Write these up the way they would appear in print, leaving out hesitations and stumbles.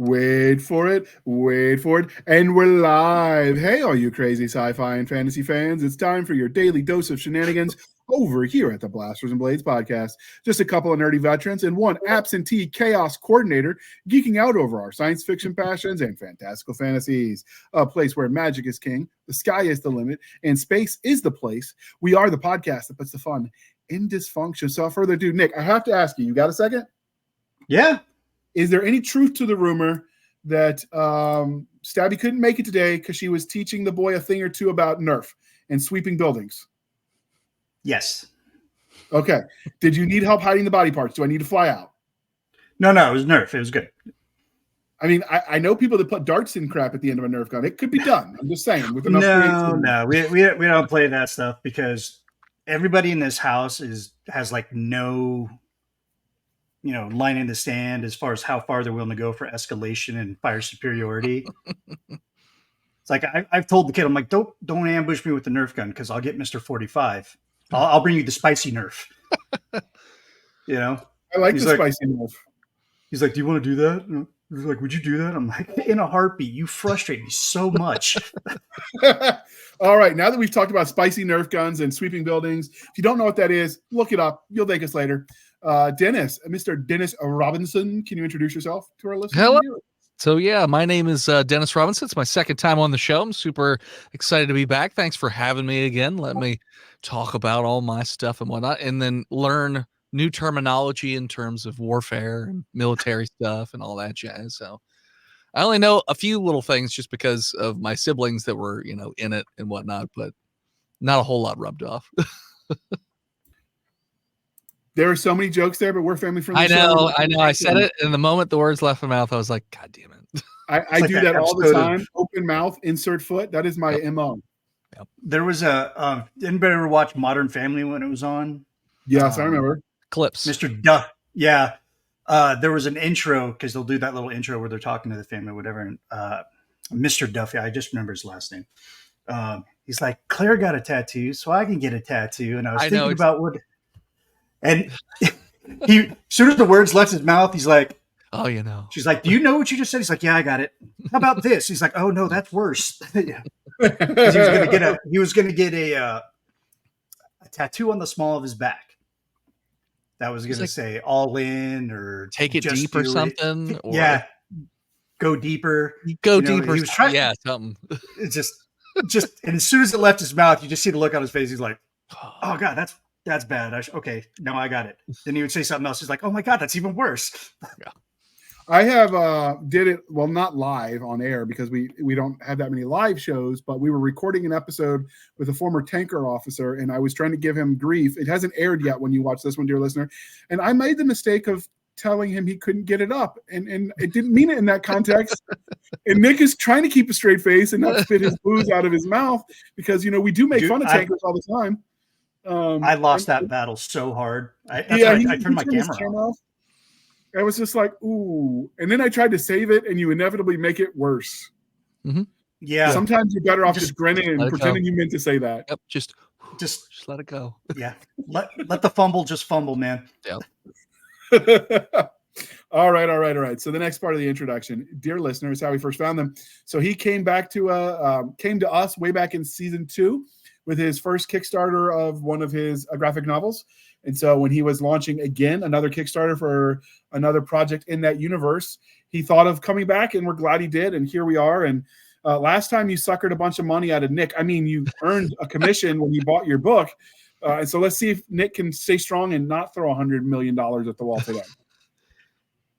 Wait for it. Wait for it. And we're live. Hey, all you crazy sci-fi and fantasy fans. It's time for your daily dose of shenanigans over here at the Blasters and Blades podcast. Just a couple of nerdy veterans and one absentee chaos coordinator geeking out over our science fiction passions and fantastical fantasies. A place where magic is king, the sky is the limit, and space is the place. We are the podcast that puts the fun in dysfunction. So without further ado, Nick, I have to ask you, you got a second? Yeah. Is there any truth to the rumor that Stabby couldn't make it today because she was teaching the boy a thing or two about Nerf and sweeping buildings? Yes. Okay. Did you need help hiding the body parts? Do I need to fly out? No, it was Nerf. It was good. I mean, I know people that put darts in crap at the end of a Nerf gun. It could be done. I'm just saying. With enough No, we don't play that stuff because everybody in this house has like no, line in the sand as far as how far they're willing to go for escalation and fire superiority. It's like I've told the kid, I'm like, don't ambush me with the Nerf gun because I'll get Mr. 45. I'll bring you the spicy Nerf. I like the spicy Nerf. He's like, do you want to do that? He's like, would you do that? I'm like, in a heartbeat. You frustrate me so much. All right. Now that we've talked about spicy Nerf guns and sweeping buildings, if you don't know what that is, look it up. You'll thank us later. Dennis, Mr. Dennis Robinson, can you introduce yourself to our listeners? Hello. So yeah, my name is Dennis Robinson. It's my second time on the show. I'm super excited to be back. Thanks for having me again. Let me talk about all my stuff and whatnot, and then learn new terminology in terms of warfare and military stuff and all that jazz. So I only know a few little things just because of my siblings that were, in it and whatnot, but not a whole lot rubbed off. There are so many jokes there, but we're family friendly. I know. I said it, and the moment the words left my mouth, I was like, God damn it. I do that all the time. Open mouth, insert foot. That is my MO. Yep. There was anybody ever watch Modern Family when it was on? Yes, I remember. Clips. Mr. Duff. Yeah. There was an intro because they'll do that little intro where they're talking to the family or whatever. And Mr. Duffy, I just remember his last name. He's like, Claire got a tattoo, so I can get a tattoo. And I was thinking about what. And he, as soon as the words left his mouth, he's like, oh, She's like, do you know what you just said? He's like, yeah, I got it. How about this? He's like, oh no, that's worse. He was going to get a tattoo on the small of his back. That was going to say all in or take it deep or something. Or, yeah. Go deeper. Go deeper. He was trying, something. It's just, and as soon as it left his mouth, you just see the look on his face. He's like, oh God, that's bad. Okay, now I got it. Then he would say something else. He's like, oh my God, that's even worse. Yeah. I have did it, well, not live on air because we don't have that many live shows, but we were recording an episode with a former tanker officer, and I was trying to give him grief. It hasn't aired yet when you watch this one, dear listener. And I made the mistake of telling him he couldn't get it up, and it didn't mean it in that context. And Nick is trying to keep a straight face and not spit his booze out of his mouth because, we do make fun of tankers all the time. I lost that battle so hard. I turned my camera off. I was just like, ooh. And then I tried to save it, and you inevitably make it worse. Mm-hmm. Yeah. Sometimes you're better off just grinning and pretending you meant to say that. Yep. Just let it go. Yeah. Let the fumble just fumble, man. Yep. All right. So the next part of the introduction, dear listeners, how we first found them. So he came to us way back in season 2 with his first Kickstarter of one of his graphic novels. And so when he was launching again another Kickstarter for another project in that universe, he thought of coming back, and we're glad he did. And here we are. And last time you suckered a bunch of money out of Nick. I mean, you earned a commission when you bought your book. And so let's see if Nick can stay strong and not throw $100 million at the wall today.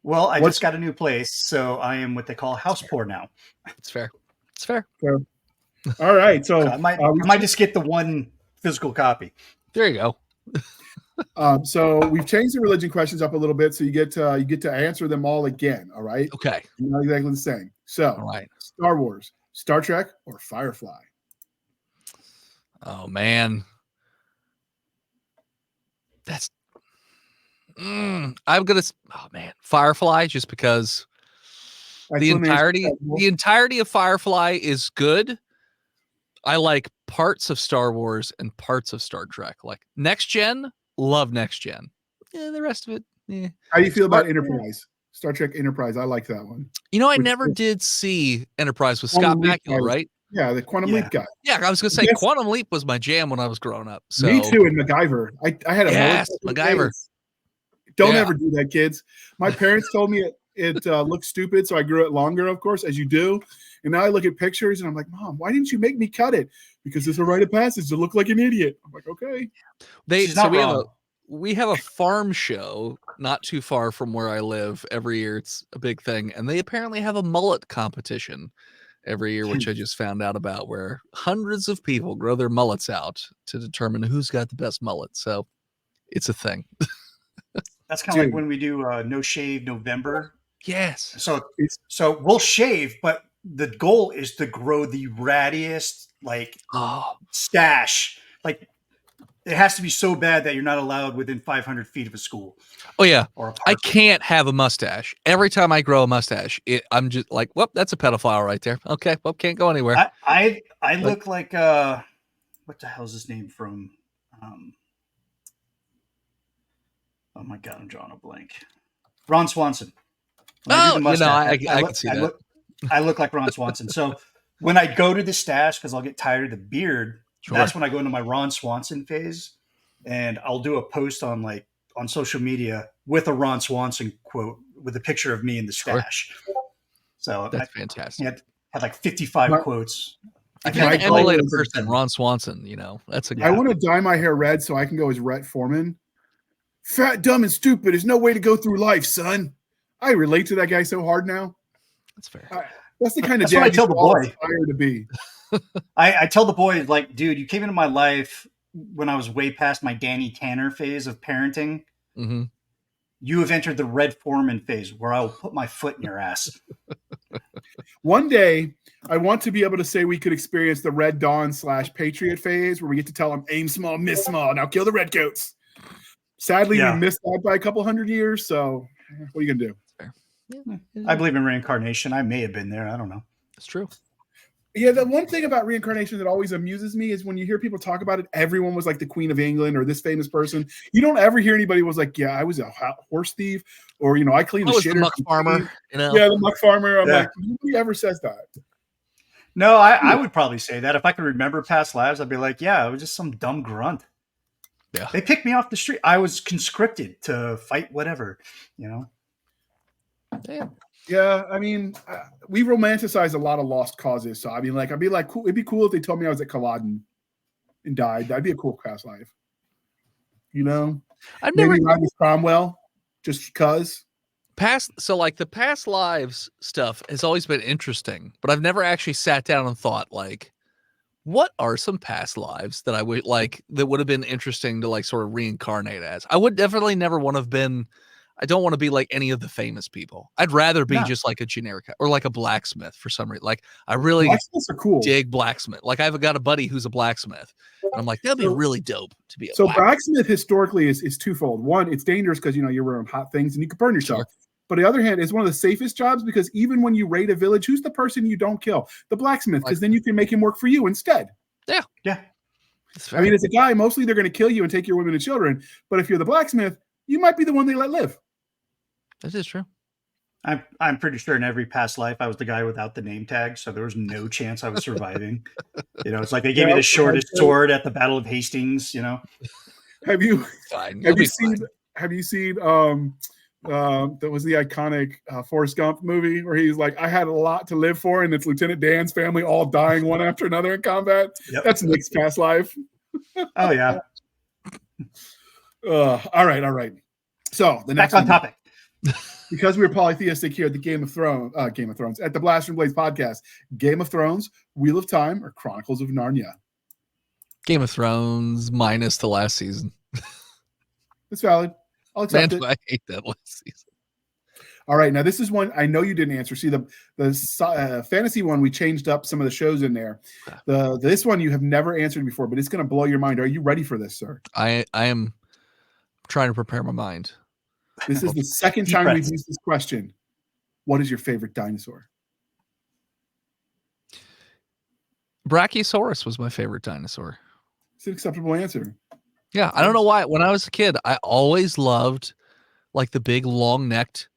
Well, I just got a new place, so I am what they call house poor now. It's fair. All right. So I might just get the one physical copy. There you go. So we've changed the religion questions up a little bit, so you get to answer them all again. All right. Okay. Not exactly the same. So, all right. Star Wars, Star Trek, or Firefly? Oh man, that's. I'm gonna. Oh man, Firefly, just because the entirety of Firefly is good. I like parts of Star Wars and parts of Star Trek. Like Next Gen, love Next Gen. Yeah, the rest of it. Yeah. How do you feel about Enterprise? Star Trek Enterprise. I like that one. You know, I Which never is- did see Enterprise with Quantum Scott Leap Bakula, guy. right? Yeah, the Quantum Yeah. Leap guy. Yeah, I was gonna say Yes. Quantum Leap was my jam when I was growing up. So Me too, and MacGyver. I had a Yes, mullet. MacGyver. Don't Yeah. ever do that, kids. My parents told me it looked stupid, so I grew it longer, of course, as you do. And now I look at pictures and I'm like, Mom, why didn't you make me cut it? Because it's a rite of passage to look like an idiot. I'm like, okay. She's not wrong. We have a farm show not too far from where I live every year. It's a big thing. And they apparently have a mullet competition every year, which I just found out about, where hundreds of people grow their mullets out to determine who's got the best mullet. So it's a thing. That's kind of like Dude. when we do No Shave November. Yes. So we'll shave, but the goal is to grow the rattiest, like, Oh, stash. Like, it has to be so bad that you're not allowed within 500 feet of a school oh yeah. or a I park. can't have a mustache. Every time I grow a mustache, I'm just like, whoop, that's a pedophile right there. Okay, well, can't go anywhere. I look like what the hell's his name from? Oh my god, I'm drawing a blank. Ron Swanson. When I do the mustache, I can see that. I look like Ron Swanson. So when I go to the stash, because I'll get tired of the beard, Sure. that's when I go into my Ron Swanson phase, and I'll do a post on social media with a Ron Swanson quote with a picture of me in the stash. So That's fantastic. had like 55 quotes. If you're My gonna emulate a goal is- person, Ron Swanson, that's a I want to dye my hair red so I can go as Rhett Foreman. Fat, dumb, and stupid is no way to go through life, son. I relate to that guy so hard now. That's fair. That's the kind of That's what I dad tell you the all boy. aspire to be. I tell the boys, like, dude, you came into my life when I was way past my Danny Tanner phase of parenting. Mm-hmm. You have entered the Red Foreman phase where I will put my foot in your ass. One day, I want to be able to say we could experience the Red Dawn / Patriot phase where we get to tell them, aim small, miss small, now kill the redcoats. Sadly, Yeah. we missed that by a couple hundred years, so what are you going to do? I believe in reincarnation. I may have been there. I don't know. It's true. Yeah, the one thing about reincarnation that always amuses me is when you hear people talk about it, everyone was like the Queen of England or this famous person. You don't ever hear anybody was like, yeah, I was a horse thief, or, I cleaned the I was shitter. the muck farmer, Yeah, the muck farmer. I'm Yeah. like, nobody ever says that. No, I would probably say that. If I could remember past lives, I'd be like, yeah, I was just some dumb grunt. Yeah. They picked me off the street. I was conscripted to fight whatever, Damn. Yeah, I mean, we romanticize a lot of lost causes. So I mean, I'd be like, cool. It'd be cool if they told me I was at Culloden and died. That'd be a cool past life. I've never Maybe I was Cromwell, just because. the past lives stuff has always been interesting, but I've never actually sat down and thought what are some past lives that I would that would have been interesting to sort of reincarnate as? I would definitely never want to have been. I don't want to be like any of the famous people. I'd rather be just like a generic or like a blacksmith for some reason. I really Blacksmiths are cool. dig blacksmith. I've got a buddy who's a blacksmith. And I'm like, that'd be really dope to be a blacksmith historically is twofold. One, it's dangerous because you're wearing hot things and you could burn yourself. Sure. But on the other hand, it's one of the safest jobs because even when you raid a village, who's the person you don't kill? The blacksmith, because then you can make him work for you instead. Yeah. Yeah. I mean, as a guy, mostly they're going to kill you and take your women and children. But if you're the blacksmith, you might be the one they let live. That is true. I'm pretty sure in every past life I was the guy without the name tag, so there was no chance I was surviving. It's like they gave me the shortest sword at the Battle of Hastings. Have you fine. Have you seen that was the iconic Forrest Gump movie where he's like, I had a lot to live for, and it's Lieutenant Dan's family all dying one after another in combat. Yep. That's Nick's past life. Oh yeah. All right. So the next back on topic. Because we're polytheistic here at the Game of Thrones, at the Blast from Blades podcast, Game of Thrones, Wheel of Time, or Chronicles of Narnia. Game of Thrones minus the last season. It's valid. I'll accept it. I hate that last season. All right, now this is one I know you didn't answer. See, the fantasy one, we changed up some of the shows in there. This one you have never answered before, but it's going to blow your mind. Are you ready for this, sir? I am trying to prepare my mind. This is the second time we've used this question. What is your favorite dinosaur? Brachiosaurus was my favorite dinosaur. It's an acceptable answer. Yeah, I don't know why. When I was a kid, I always loved the big long-necked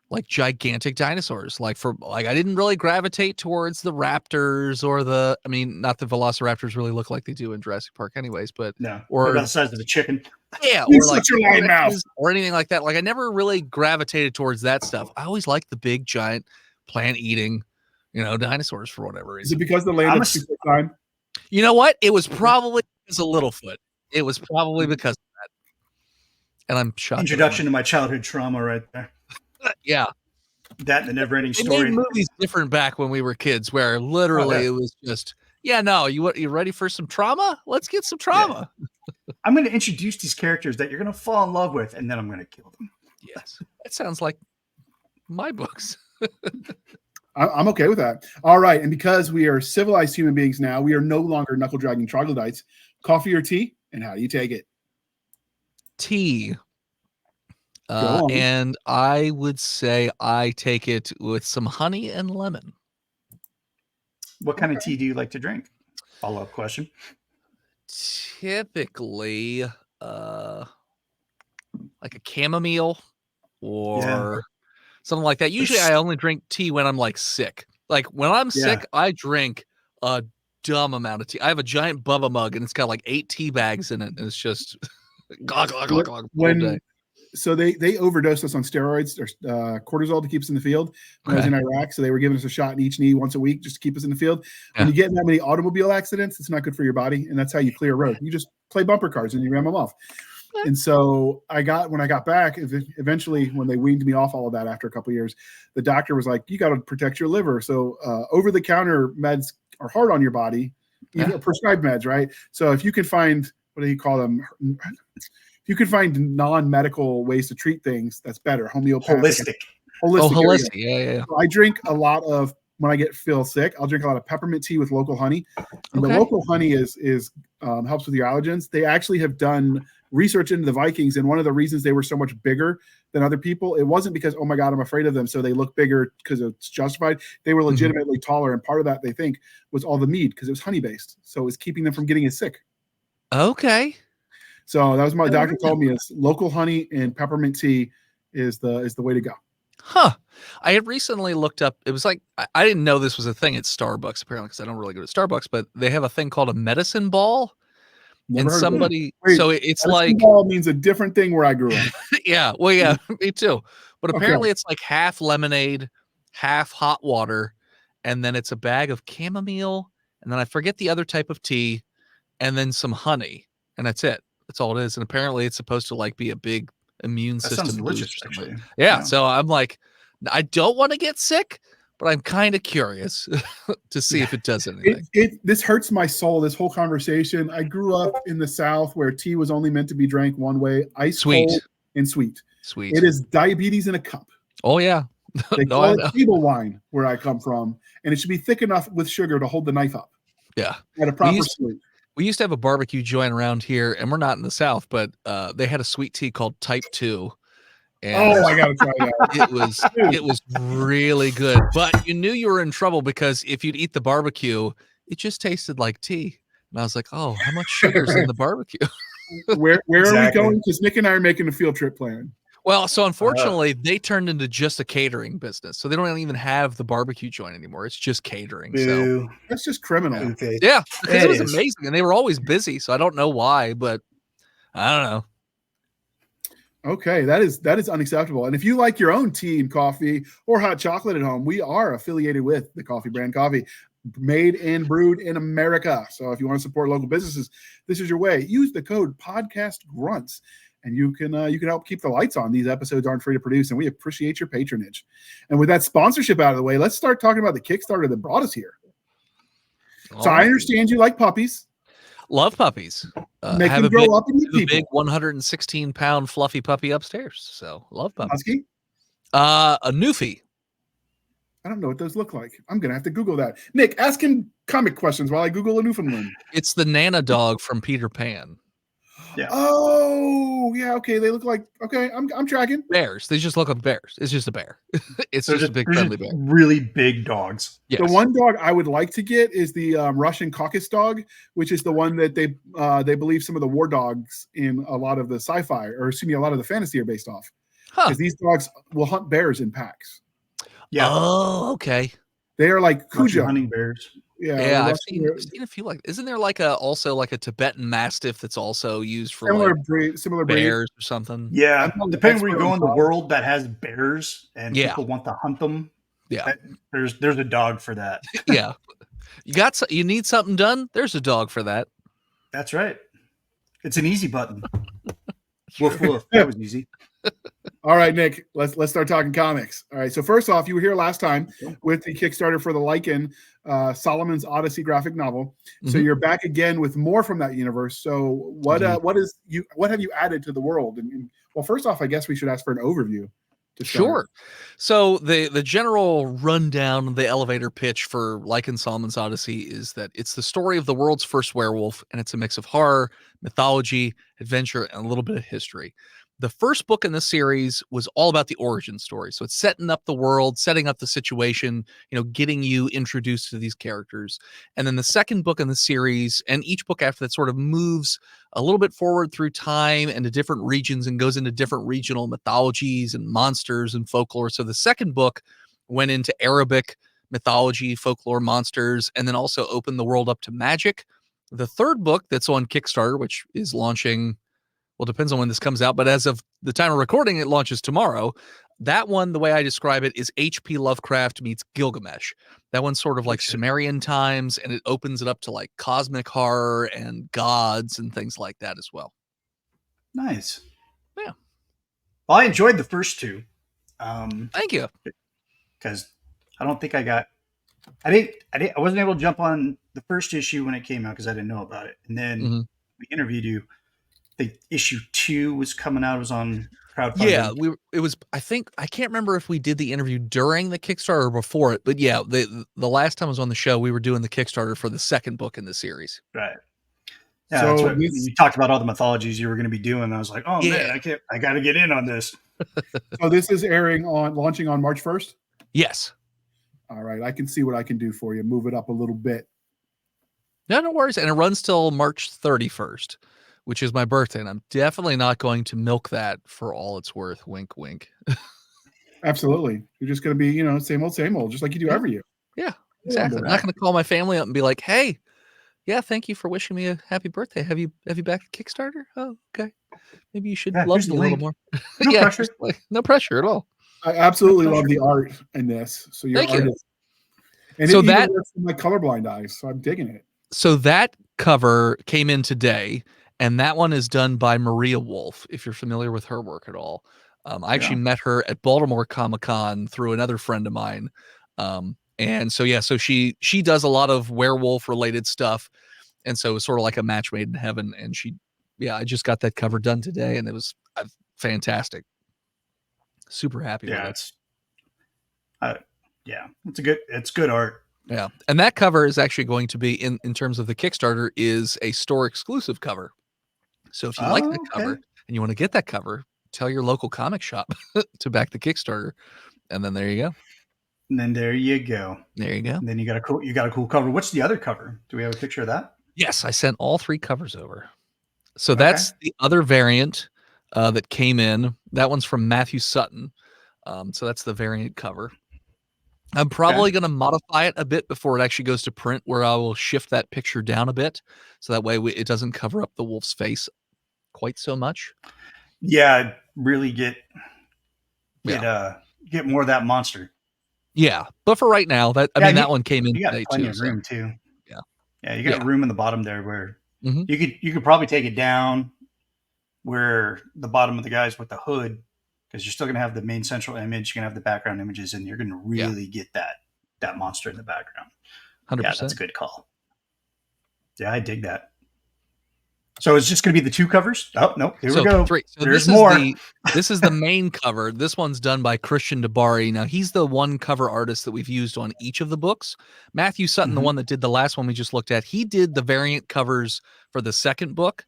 like gigantic dinosaurs. Like I didn't really gravitate towards the raptors or not the velociraptors really look like they do in Jurassic Park anyways, but No, or they're about the size of a chicken. yeah, You or like shut your lying mouth. or anything like that. Like I never really gravitated towards that stuff. I always liked the big giant plant eating, dinosaurs for whatever Is it reason. because the land of super time? You know what? It was probably because of Littlefoot. It was probably because of that. And I'm shocked. Introduction to my childhood trauma right there. Yeah. That and the never-ending They story. made movies different back when we were kids, where literally it was just, you ready for some trauma? Let's get some trauma. Yeah. I'm going to introduce these characters that you're going to fall in love with, and then I'm going to kill them. Yes. That sounds like my books. I'm okay with that. All right. And because we are civilized human beings now, we are no longer knuckle dragging troglodytes. Coffee or tea? And how do you take it? Tea. And I would say I take it with some honey and lemon. What kind of tea do you like to drink? Follow-up question. Typically, like a chamomile or something like that. Usually I only drink tea when I'm like sick. Like when I'm sick, I drink a dumb amount of tea. I have a giant Bubba mug and it's got like 8 tea bags in it. And it's just glug, glug, glug, glug, all day. So they overdosed us on steroids or cortisol to keep us in the field when I was in Iraq. So they were giving us a shot in each knee once a week just to keep us in the field. When you get in that many automobile accidents, it's not good for your body. And that's how you clear a road. You just play bumper cars and you ram them off. And so when I got back, eventually when they weaned me off all of that after a couple of years, the doctor was like, you got to protect your liver. So over-the-counter meds are hard on your body, prescribed meds, right? So if you can find, what do you call them? If you can find non-medical ways to treat things, that's better. Holistic. Holistic. Yeah. So I drink a lot of, when I feel sick, I'll drink a lot of peppermint tea with local honey. And the local honey is helps with your allergens. They actually have done research into the Vikings, and one of the reasons they were so much bigger than other people, it wasn't because, oh my God, I'm afraid of them, so they look bigger because it's justified. They were legitimately taller, and part of that, they think, was all the mead because it was honey-based. So it was keeping them from getting as sick. Okay. So that was my doctor told me is local honey and peppermint tea is the way to go. Huh. I had recently looked up, it was like, I didn't know this was a thing at Starbucks, apparently, because I don't really go to Starbucks, but they have a thing called a medicine ball. Never and somebody, so it's like ball means a different thing where I grew up. Yeah. Well, yeah, me too. But apparently it's like half lemonade, half hot water, and then it's a bag of chamomile, and then I forget the other type of tea, and then some honey, and that's it. That's all it is. And apparently it's supposed to like be a big immune system. Sounds delicious, actually. Yeah. So I'm like, I don't want to get sick, but I'm kind of curious to see if it does anything. This hurts my soul, this whole conversation. I grew up in the South where tea was only meant to be drank one way, ice cold and sweet. Sweet. It is diabetes in a cup. Oh, yeah. They call it table wine where I come from, and it should be thick enough with sugar to hold the knife up. Yeah. At a proper sweet. We used to have a barbecue joint around here, and we're not in the South, but they had a sweet tea called Type 2. And I gotta try that. It was really good, but you knew you were in trouble because if you'd eat the barbecue, it just tasted like tea. And I was like, oh, how much sugar's in the barbecue? Where are we going? Because Nick and I are making a field trip plan. Well, so unfortunately, they turned into just a catering business, so they don't even have the barbecue joint anymore. It's just catering. Boo. So that's just criminal. Yeah, because it was amazing, and they were always busy. So I don't know why, but I don't know. Okay, that is unacceptable. And if you like your own tea and coffee or hot chocolate at home, we are affiliated with the Coffee Brand Coffee, made and brewed in America. So if you want to support local businesses, this is your way. Use the code PODCASTGRUNTS, and you can help keep the lights on. These episodes aren't free to produce, and we appreciate your patronage. And with that sponsorship out of the way, let's start talking about the Kickstarter that brought us here. So I understand you like puppies. Love puppies. Make them grow up and meet people. Big 116-pound fluffy puppy upstairs. So love puppies. Husky? A Newfie. I don't know what those look like. I'm gonna have to Google that. Nick, ask him comic questions while I Google a Newfoundland. It's the Nana dog from Peter Pan. Yeah. Oh, yeah. Okay, they look like I'm tracking. Bears. They just look like bears. It's just a bear. It's just a big friendly bear. Really big dogs. Yes. The one dog I would like to get is the Russian Caucasus dog, which is the one that they believe some of the war dogs in a lot of the sci-fi, or excuse me, a lot of the fantasy are based off. because these dogs will hunt bears in packs. Yeah. Oh, okay. They are like Russian Cujo. hunting bears. Yeah, I've seen a few like. Isn't there like also like a Tibetan Mastiff that's also used for like similar breed. bears or something? Yeah, I'm not an depending where you expert go on in the dogs. world that has bears and Yeah. people want to hunt them. Yeah. There's a dog for that. Yeah. You need something done? There's a dog for that. That's right. It's an easy button. Woof woof. That was easy. All right, Nick, let's start talking comics. All right, so first off, you were here last time with the Kickstarter for the Lycan Solomon's Odyssey graphic novel. So you're back again with more from that universe. So what have you added to the world? And well, first off, I guess we should ask for an overview. Sure. So the general rundown, the elevator pitch for Lycan Solomon's Odyssey is that it's the story of the world's first werewolf, and it's a mix of horror, mythology, adventure, and a little bit of history. The first book in the series was all about the origin story. So it's setting up the world, setting up the situation, getting you introduced to these characters. And then the second book in the series, and each book after that sort of moves a little bit forward through time and to different regions and goes into different regional mythologies and monsters and folklore. So the second book went into Arabic mythology, folklore, monsters, and then also opened the world up to magic. The third book that's on Kickstarter, which is launching, well, depends on when this comes out, but as of the time of recording, it launches tomorrow. That one, the way I describe it, is H.P. Lovecraft meets Gilgamesh. That one's sort of like Sumerian times, and it opens it up to like cosmic horror and gods and things like that as well. Nice. Yeah. Well, I enjoyed the first two. Thank you. Because I don't think I wasn't able to jump on the first issue when it came out because I didn't know about it. And then we interviewed you. The issue 2 was coming out. It was on crowdfunding. Yeah, I think I can't remember if we did the interview during the Kickstarter or before it, but yeah, the last time I was on the show, we were doing the Kickstarter for the second book in the series. Right. Yeah, so that's what you talked about all the mythologies you were going to be doing. I was like, oh man, I got to get in on this. So this is launching on March 1st? Yes. All right, I can see what I can do for you. Move it up a little bit. No worries. And it runs till March 31st. Which is my birthday, and I'm definitely not going to milk that for all it's worth. Wink, wink. Absolutely. You're just going to be, same old, just like you do every year. Yeah, exactly. I'm not going to call my family up and be like, hey, yeah, thank you for wishing me a happy birthday. Have you backed Kickstarter? Oh, okay. Maybe you should love me a little more. No pressure. No pressure at all. I absolutely love the art in this. So your art is, and so it even works for my colorblind eyes, so I'm digging it. So that cover came in today. And that one is done by Maria Wolf, if you're familiar with her work at all. I actually met her at Baltimore Comic-Con through another friend of mine. And so she does a lot of werewolf related stuff. And so it's sort of like a match made in heaven. And I just got that cover done today, and it was fantastic. Super happy with it. It's good art. Yeah. And that cover is actually going to be in terms of the Kickstarter is a store exclusive cover. So if you like that cover and you want to get that cover, tell your local comic shop to back the Kickstarter. And then there you go. And then there you go. There you go. And then you got a cool cover. What's the other cover? Do we have a picture of that? Yes, I sent all 3 covers over. So that's the other variant that came in. That one's from Matthew Sutton. So that's the variant cover. I'm probably going to modify it a bit before it actually goes to print, where I will shift that picture down a bit. So that way it doesn't cover up the wolf's face quite so much. Yeah, really get more of that monster. Yeah, but for right now, that one came in you got today plenty too. Of room too. Yeah, you got Yeah. room in the bottom there where you could probably take it down where the bottom of the guys with the hood, because you're still gonna have the main central image, you're gonna have the background images, and you're gonna really get that monster in the background. 100%. Yeah, that's a good call. Yeah, I dig that. So it's just going to be the 2 covers? Oh, no. Here we go. 3. So there's more. This is the main cover. This one's done by Christian DeBari. Now, he's the one cover artist that we've used on each of the books. Matthew Sutton, the one that did the last one we just looked at, he did the variant covers for the second book.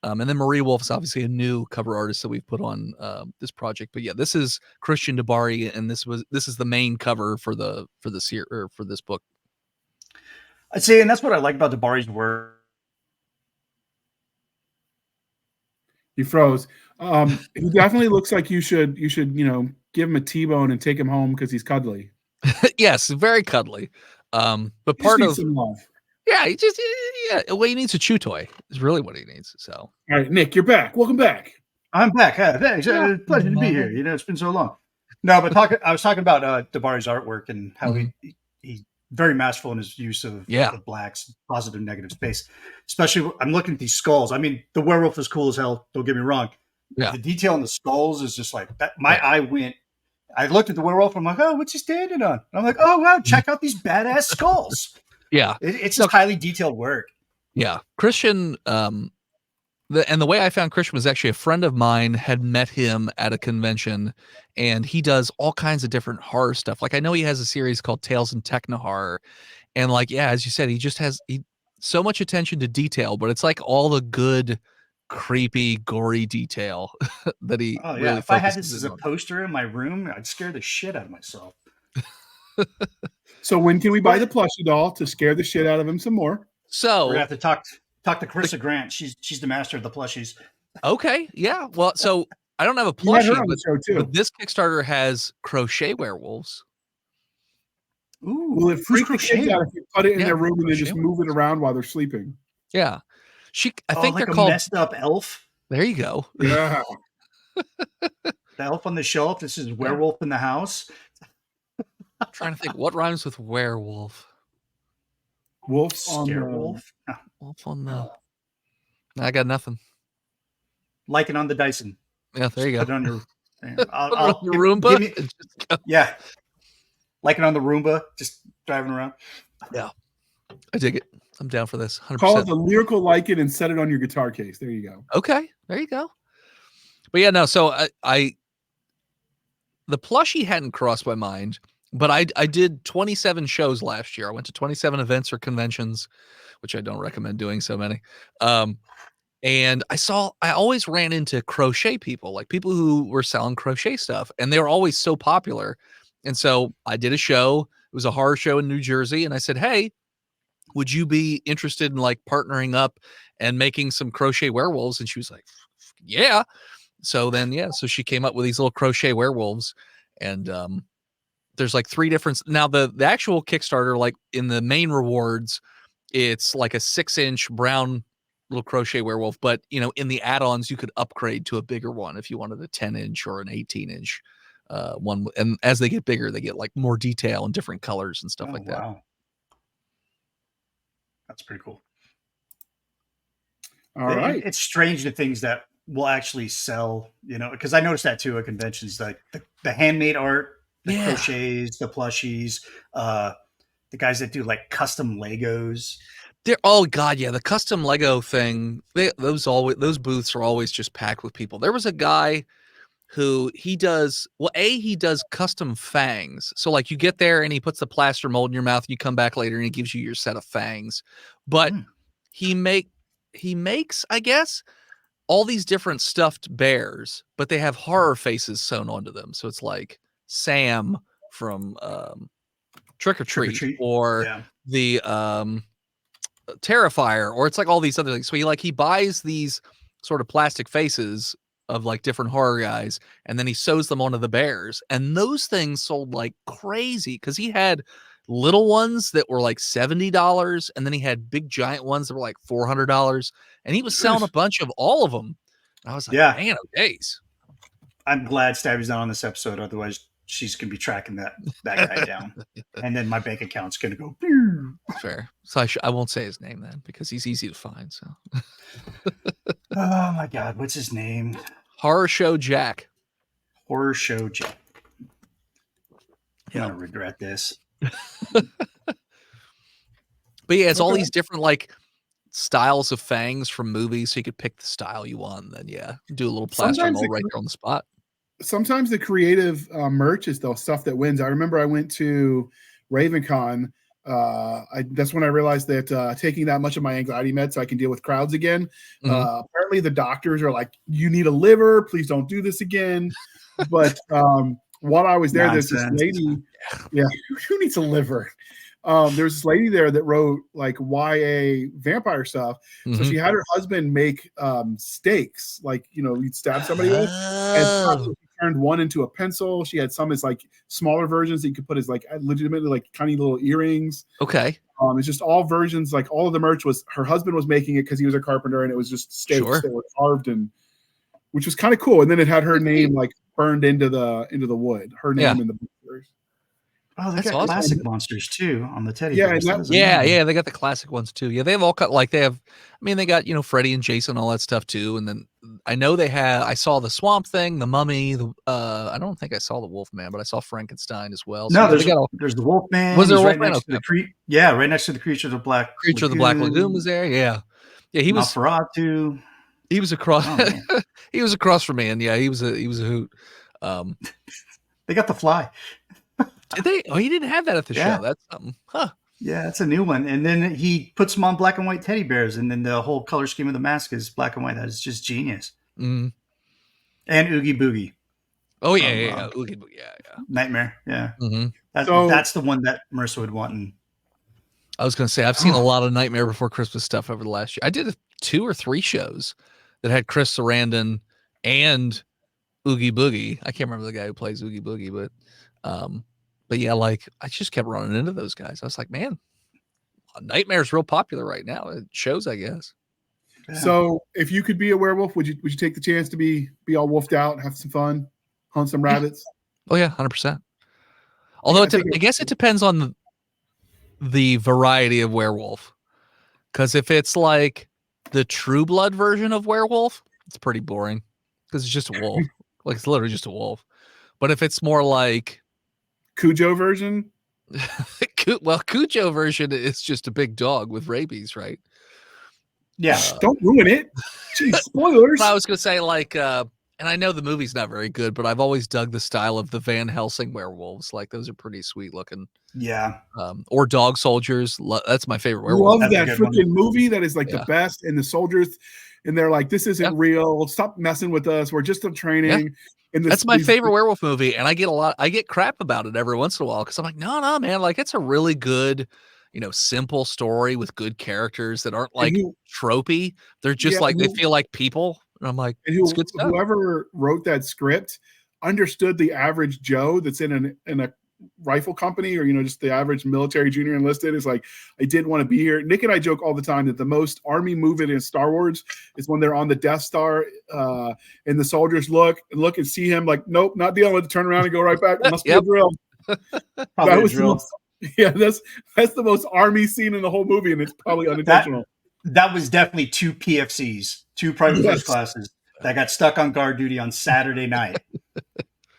And then Maria Wolf is obviously a new cover artist that we've put on this project. But yeah, this is Christian DeBari, and this is the main cover for this book. I'd say, and that's what I like about DeBari's work. He froze. He definitely looks like you should give him a T-bone and take him home because he's cuddly. Yes, very cuddly. But He just part needs of some love. yeah, well, he needs a chew toy. Is really what he needs. So All right, Nick, you're back. Welcome back. I'm back. Thanks. Pleasure to be here. It's been so long. No, but I was talking about Dabari's artwork and how he's very masterful in his use of blacks, positive, negative space. Especially, I'm looking at these skulls. I mean, the werewolf is cool as hell. Don't get me wrong. Yeah. The detail in the skulls is just like that. My eye went. I looked at the werewolf. I'm like, oh, what's he standing on? And I'm like, oh wow, check out these badass skulls. Yeah, it's just highly detailed work. Yeah, Christian. The way I found Christian was actually a friend of mine had met him at a convention, and he does all kinds of different horror stuff. Like I know he has a series called Tales in Techno Horror, and like as you said, he just has so much attention to detail, but it's like all the good, creepy, gory detail that he. Oh yeah, really if I had this focuses as a on. poster in my room, I'd scare the shit out of myself. So when can we buy the plushie doll to scare the shit out of him some more? So we're gonna have to talk to Carissa Grant. She's the master of the plushies. Okay, yeah. Well, so I don't have a You had her plushie, on the show too. but this Kickstarter has crochet werewolves. Ooh, Will it freak the kids out if you put it in their room and they just crochet move it around while they're sleeping? Yeah, I think like they're a called messed up elf. There you go. Yeah. The elf on the shelf. This is werewolf in the house. I'm trying to think what rhymes with werewolf. Wolf on the wolf. Wolf on the. I got nothing. Lycan on the Dyson. Yeah, there you Put go. it on your. I'll the Roomba. Yeah, Lycan on the Roomba, just driving around. Yeah, I dig it. I'm down for this. 100%. Call it the lyrical Lycan and set it on your guitar case. There you go. Okay, there you go. But yeah, no. So I the plushie hadn't crossed my mind, but I did 27 shows last year. I went to 27 events or conventions, which I don't recommend doing so many. And I always ran into crochet people, like people who were selling crochet stuff, and they were always so popular. And so I did a show. It was a horror show in New Jersey. And I said, hey, would you be interested in like partnering up and making some crochet werewolves? And she was like, yeah. So then, so she came up with these little crochet werewolves, and there's like 3 different. Now the actual Kickstarter, like in the main rewards, it's like a 6-inch brown little crochet werewolf, but in the add-ons you could upgrade to a bigger one if you wanted a 10-inch or an 18-inch one. And as they get bigger, they get like more detail and different colors and stuff like that. Wow, that's pretty cool. All right. It's strange the things that will actually sell, because I noticed that too at conventions, like the handmade art, the crochets, the plushies, the guys that do like custom Legos. Oh god, yeah, the custom Lego thing. Those booths are always just packed with people. There was a guy who he does custom fangs. So like you get there and he puts the plaster mold in your mouth, and you come back later and he gives you your set of fangs. But he makes, I guess, all these different stuffed bears, but they have horror faces sewn onto them. So it's like Sam from Trick or Treat, or the Terrifier, or it's like all these other things. So he buys these sort of plastic faces of like different horror guys, and then he sews them onto the bears, and those things sold like crazy because he had little ones that were like $70, and then he had big giant ones that were like $400, and he was selling a bunch of all of them. And I was like, man, oh days. I'm glad Stabby's not on this episode, otherwise she's gonna be tracking that guy down, and then my bank account's gonna go. Fair. So I won't say his name then, because he's easy to find. So. Oh my god, what's his name? Horror Show Jack. Horror Show Jack. I'm gonna regret this. But yeah, it's all these different like styles of fangs from movies, so you could pick the style you want, and then do a little plaster mold right there on the spot. Sometimes the creative merch is the stuff that wins. I remember I went to RavenCon. That's when I realized that taking that much of my anxiety meds so I can deal with crowds again. Apparently the doctors are like, you need a liver, please don't do this again. But while I was there, there's this lady, who needs a liver? There's this lady there that wrote like YA vampire stuff. So she had her husband make steaks, like, you know, you'd stab somebody with, and she turned one into a pencil. She had some as like smaller versions that you could put as like legitimately like tiny little earrings. Okay. It's just all versions, like all of the merch was her husband was making it because he was a carpenter, and it was just steaks that were carved, and which was kind of cool. And then it had her name like burned into the wood, her name in the book. Oh, they got classic monsters too on the teddy bears. Yeah, they got the classic ones too. Yeah, they have all cut like they have. I mean, they got, you know, Freddy and Jason, all that stuff too. And then I know they have. I saw the Swamp Thing, the Mummy. I don't think I saw the Wolfman, but I saw Frankenstein as well. So no, there's the Wolfman. Was there a right Wolfman? Next to the right next to the Creature of the Black Lagoon. The Black Lagoon was there. Yeah, he was. Nosferatu. He was across. Oh, he was across from me, and yeah, he was a hoot. They got the Fly. Did they? Oh, he didn't have that at the show. That's something, huh? Yeah, that's a new one. And then he puts them on black and white teddy bears, and then the whole color scheme of the mask is black and white. That is just genius. Mm. And Oogie Boogie. Oh yeah, Oogie Boogie, yeah. Nightmare, yeah. Mm-hmm. That's the one that Marissa would want. And I was going to say, I've seen a lot of Nightmare Before Christmas stuff over the last year. I did 2 or 3 shows that had Chris Sarandon and Oogie Boogie. I can't remember the guy who plays Oogie Boogie, but yeah, like I just kept running into those guys. I was like, man, Nightmare's real popular right now. It shows, I guess. Yeah. So if you could be a werewolf, would you take the chance to be all wolfed out, have some fun, hunt some rabbits? Oh yeah, 100%. Although I guess it depends on the variety of werewolf. Because if it's like the True Blood version of werewolf, it's pretty boring because it's just a wolf. Like it's literally just a wolf. But if it's more like Cujo version, Cujo version is just a big dog with rabies, right? Yeah, don't ruin it. Jeez, spoilers. I was gonna say like, and I know the movie's not very good, but I've always dug the style of the Van Helsing werewolves. Like those are pretty sweet looking. Yeah. Or Dog Soldiers. That's my favorite werewolf. Love that freaking movie. That is like the best. And the soldiers, and they're like, "This isn't real. Stop messing with us. We're just in training." Yeah. And that's my favorite werewolf movie, and I get crap about it every once in a while because I'm like, no, man, like it's a really good, you know, simple story with good characters that aren't like tropey. They're just like they feel like people. And I'm like, it's good stuff. Whoever wrote that script understood the average Joe that's in a rifle company, or, you know, just the average military junior enlisted is like, I didn't want to be here. Nick and I joke all the time that the most army movement in Star Wars is when they're on the Death Star and the soldiers look and see him like, nope, not dealing with it, turn around and go right back. It must be a drill. That was drill. That's the most army scene in the whole movie, and it's probably unintentional. That was definitely 2 PFCs, 2 private first classes that got stuck on guard duty on Saturday night.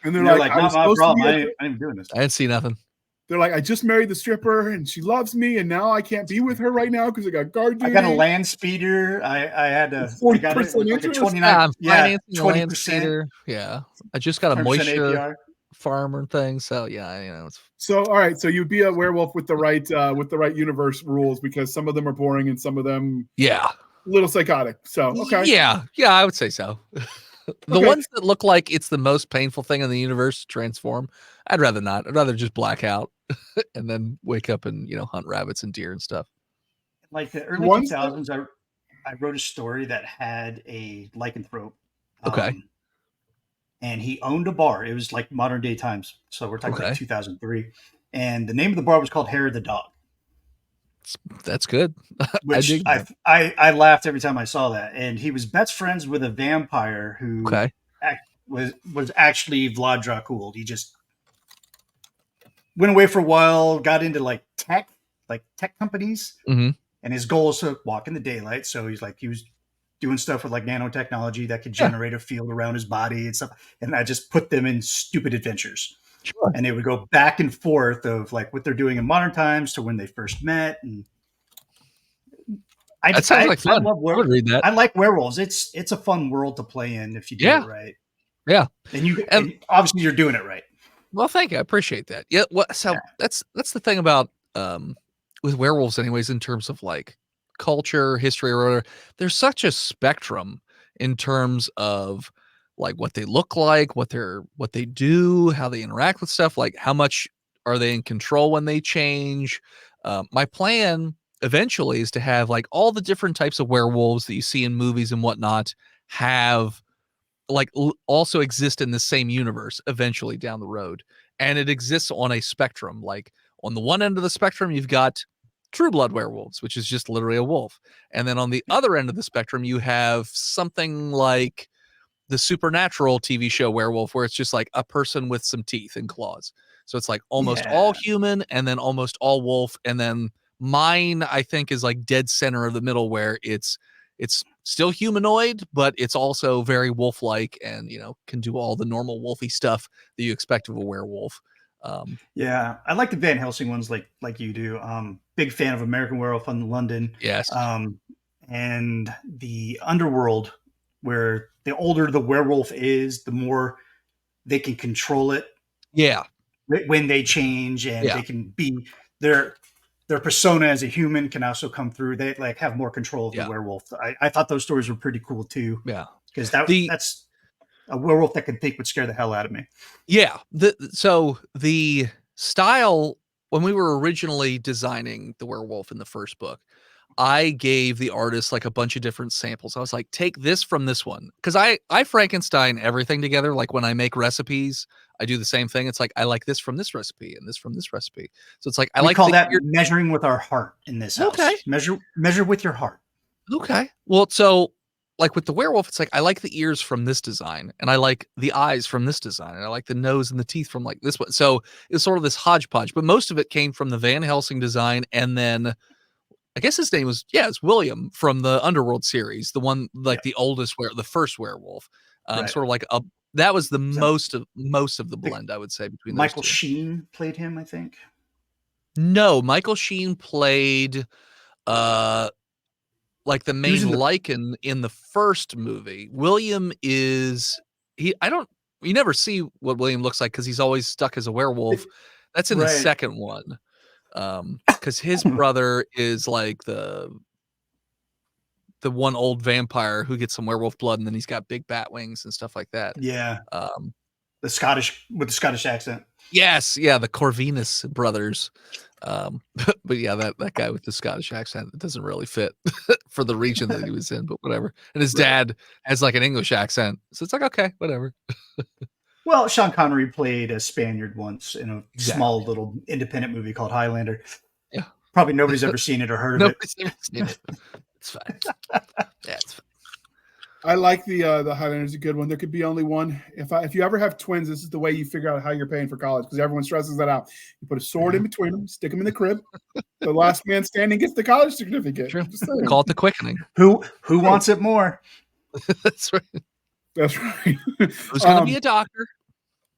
And they're like, not my problem. I ain't doing this. I didn't see nothing. They're like, I just married the stripper and she loves me, and now I can't be with her right now because I got guard duty. I got a land speeder. I had a 40% interest. 29, yeah, 20%. Yeah, I just got a moisture APR. Farmer thing. So yeah, you know. So all right, so you'd be a werewolf with the right universe rules, because some of them are boring and some of them a little psychotic. So okay, yeah, I would say so. The ones that look like it's the most painful thing in the universe to transform, I'd rather not. I'd rather just black out and then wake up and, you know, hunt rabbits and deer and stuff. Like the early 2000s, I wrote a story that had a lycanthrope. Okay. And he owned a bar. It was like modern day times. So we're talking like 2003. And the name of the bar was called Hair of the Dog. That's good. Which I laughed every time I saw that. And he was best friends with a vampire who was actually Vlad Dracul. He just went away for a while, got into like tech companies. Mm-hmm. And his goal is to walk in the daylight. So he was doing stuff with like nanotechnology that could generate a field around his body and stuff. And I just put them in stupid adventures. Sure. And they would go back and forth of like what they're doing in modern times to when they first met. And that sounds like fun. I would read that. I like werewolves. It's a fun world to play in if you do it right. Yeah. And obviously you're doing it right. Well, thank you. I appreciate that. Yeah. That's the thing about with werewolves anyways, in terms of like culture, history, or whatever. There's such a spectrum in terms of like what they look like, what they do, how they interact with stuff, like how much are they in control when they change, My plan eventually is to have like all the different types of werewolves that you see in movies and whatnot have like also exist in the same universe eventually down the road. And it exists on a spectrum. Like on the one end of the spectrum, you've got true blood werewolves, which is just literally a wolf. And then on the other end of the spectrum, you have something like the Supernatural TV show werewolf, where it's just like a person with some teeth and claws. So it's like almost all human and then almost all wolf. And then mine, I think, is like dead center of the middle, where it's still humanoid, but it's also very wolf-like and, you know, can do all the normal wolfy stuff that you expect of a werewolf. Yeah, I like the Van Helsing ones like you do. Big fan of American Werewolf in London. Yes. And the Underworld, where the older the werewolf is, the more they can control it. Yeah. When they change, and they can be their persona as a human can also come through. They like have more control of the werewolf. I thought those stories were pretty cool too. Yeah, because that's a werewolf that can think would scare the hell out of me. Yeah. So the style, when we were originally designing the werewolf in the first book, I gave the artist like a bunch of different samples. I was like, take this from this one. Because I Frankenstein everything together. Like when I make recipes, I do the same thing. It's like, I like this from this recipe and this from this recipe. So it's like, we call that measuring with our heart in this house. Okay. Measure with your heart. Okay. Well, so like with the werewolf, it's like, I like the ears from this design, and I like the eyes from this design, and I like the nose and the teeth from like this one. So it's sort of this hodgepodge, but most of it came from the Van Helsing design. And then I guess his name was, it's William from the Underworld series, the one like the oldest, the first werewolf. Sort of like that was the most of the blend, I would say, between Michael those two. Sheen played him, I think. No, Michael Sheen played like the main Lycan in the first movie. William is you never see what William looks like because he's always stuck as a werewolf. That's in the second one. Because his brother is like the one old vampire who gets some werewolf blood, and then he's got big bat wings and stuff like that. Yeah. The Scottish accent. Yes, yeah, the Corvinus brothers. But yeah, that guy with the Scottish accent, it doesn't really fit for the region that he was in, but whatever. And his dad has like an English accent, so it's like, okay, whatever. Well, Sean Connery played a Spaniard once in a small little independent movie called Highlander. Yeah, probably nobody's ever seen it or heard of it. Nobody's ever seen it. It's fine. Yeah, it's fine. I like the Highlander's a good one. There could be only one. If you ever have twins, this is the way you figure out how you're paying for college, because everyone stresses that out. You put a sword in between them, stick them in the crib. The last man standing gets the college certificate. True. Call it the quickening. Who wants it more? That's right. That's right. Who's going to be a doctor?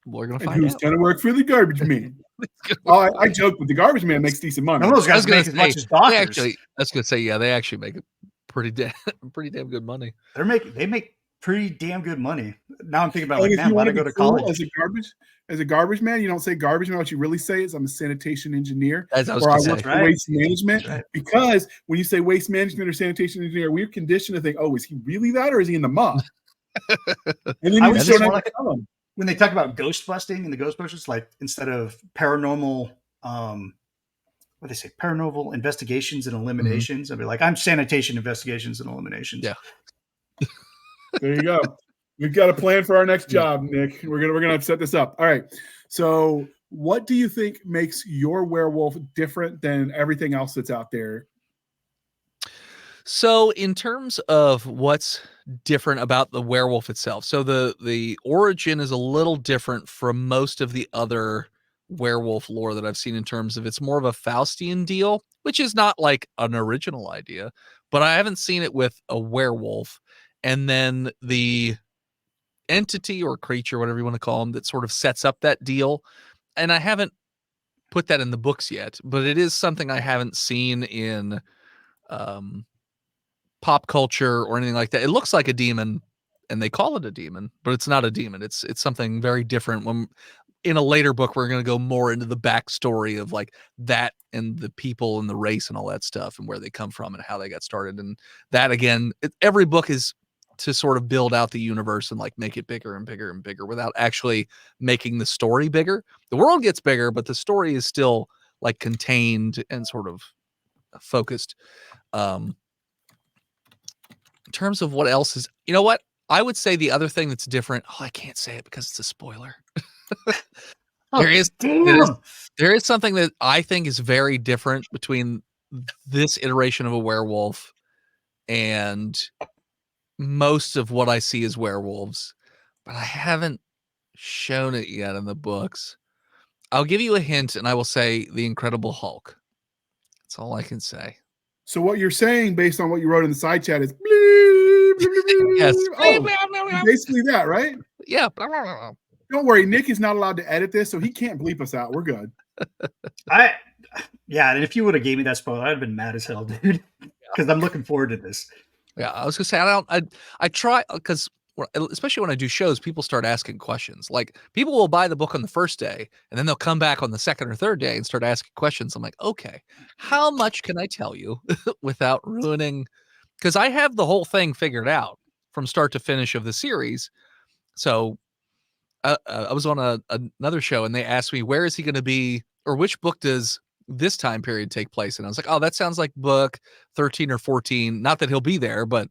We're going to find out. Who's going to work for the garbage man? I joke, but the garbage man makes decent money. None of those guys make as much as doctors. I was going to say, they actually make pretty damn good money. They make pretty damn good money. Now I'm thinking about why to go to college as a garbage man. You don't say garbage man. What you really say is I'm a sanitation engineer, or I work for waste management. Right. Because when you say waste management or sanitation engineer, we're conditioned to think, oh, is he really that, or is he in the mob? And then you just don't have to tell them. When they talk about ghost busting in the Ghostbusters, like instead of paranormal, what they say, paranormal investigations and eliminations, I'd be like, I'm sanitation investigations and eliminations. Yeah. There you go. We've got a plan for our next job, Nick. We're gonna set this up. All right. So, what do you think makes your werewolf different than everything else that's out there? So, in terms of what's different about the werewolf itself, so the origin is a little different from most of the other werewolf lore that I've seen, in terms of it's more of a Faustian deal, which is not like an original idea, but I haven't seen it with a werewolf. And then the entity or creature, whatever you want to call them, that sort of sets up that deal. And I haven't put that in the books yet, but it is something I haven't seen in pop culture or anything like that. It looks like a demon, and they call it a demon, but it's not a demon. It's something very different. When in a later book, we're going to go more into the backstory of like that and the people and the race and all that stuff, and where they come from and how they got started. And that, again, every book is to sort of build out the universe and like make it bigger and bigger and bigger without actually making the story bigger. The world gets bigger, but the story is still like contained and sort of focused. In terms of what else is, you know what? I would say the other thing that's different. Oh, I can't say it because it's a spoiler. There is something that I think is very different between this iteration of a werewolf and most of what I see as werewolves, but I haven't shown it yet in the books. I'll give you a hint, and I will say the Incredible Hulk. That's all I can say. So what you're saying, based on what you wrote in the side chat, is Yes. Basically that, right? Yeah. Don't worry, Nick is not allowed to edit this, so he can't bleep us out. We're good. Yeah, and if you would have gave me that spoiler, I'd have been mad as hell, dude. Because I'm looking forward to this. Yeah, I was gonna say I try, because especially when I do shows, people start asking questions. Like, people will buy the book on the first day, and then they'll come back on the second or third day and start asking questions. I'm like, okay, how much can I tell you without ruining? Because I have the whole thing figured out from start to finish of the series. So I was on another show, and they asked me, where is he going to be, or which book does this time period take place? And I was like, oh, that sounds like book 13 or 14. Not that he'll be there, but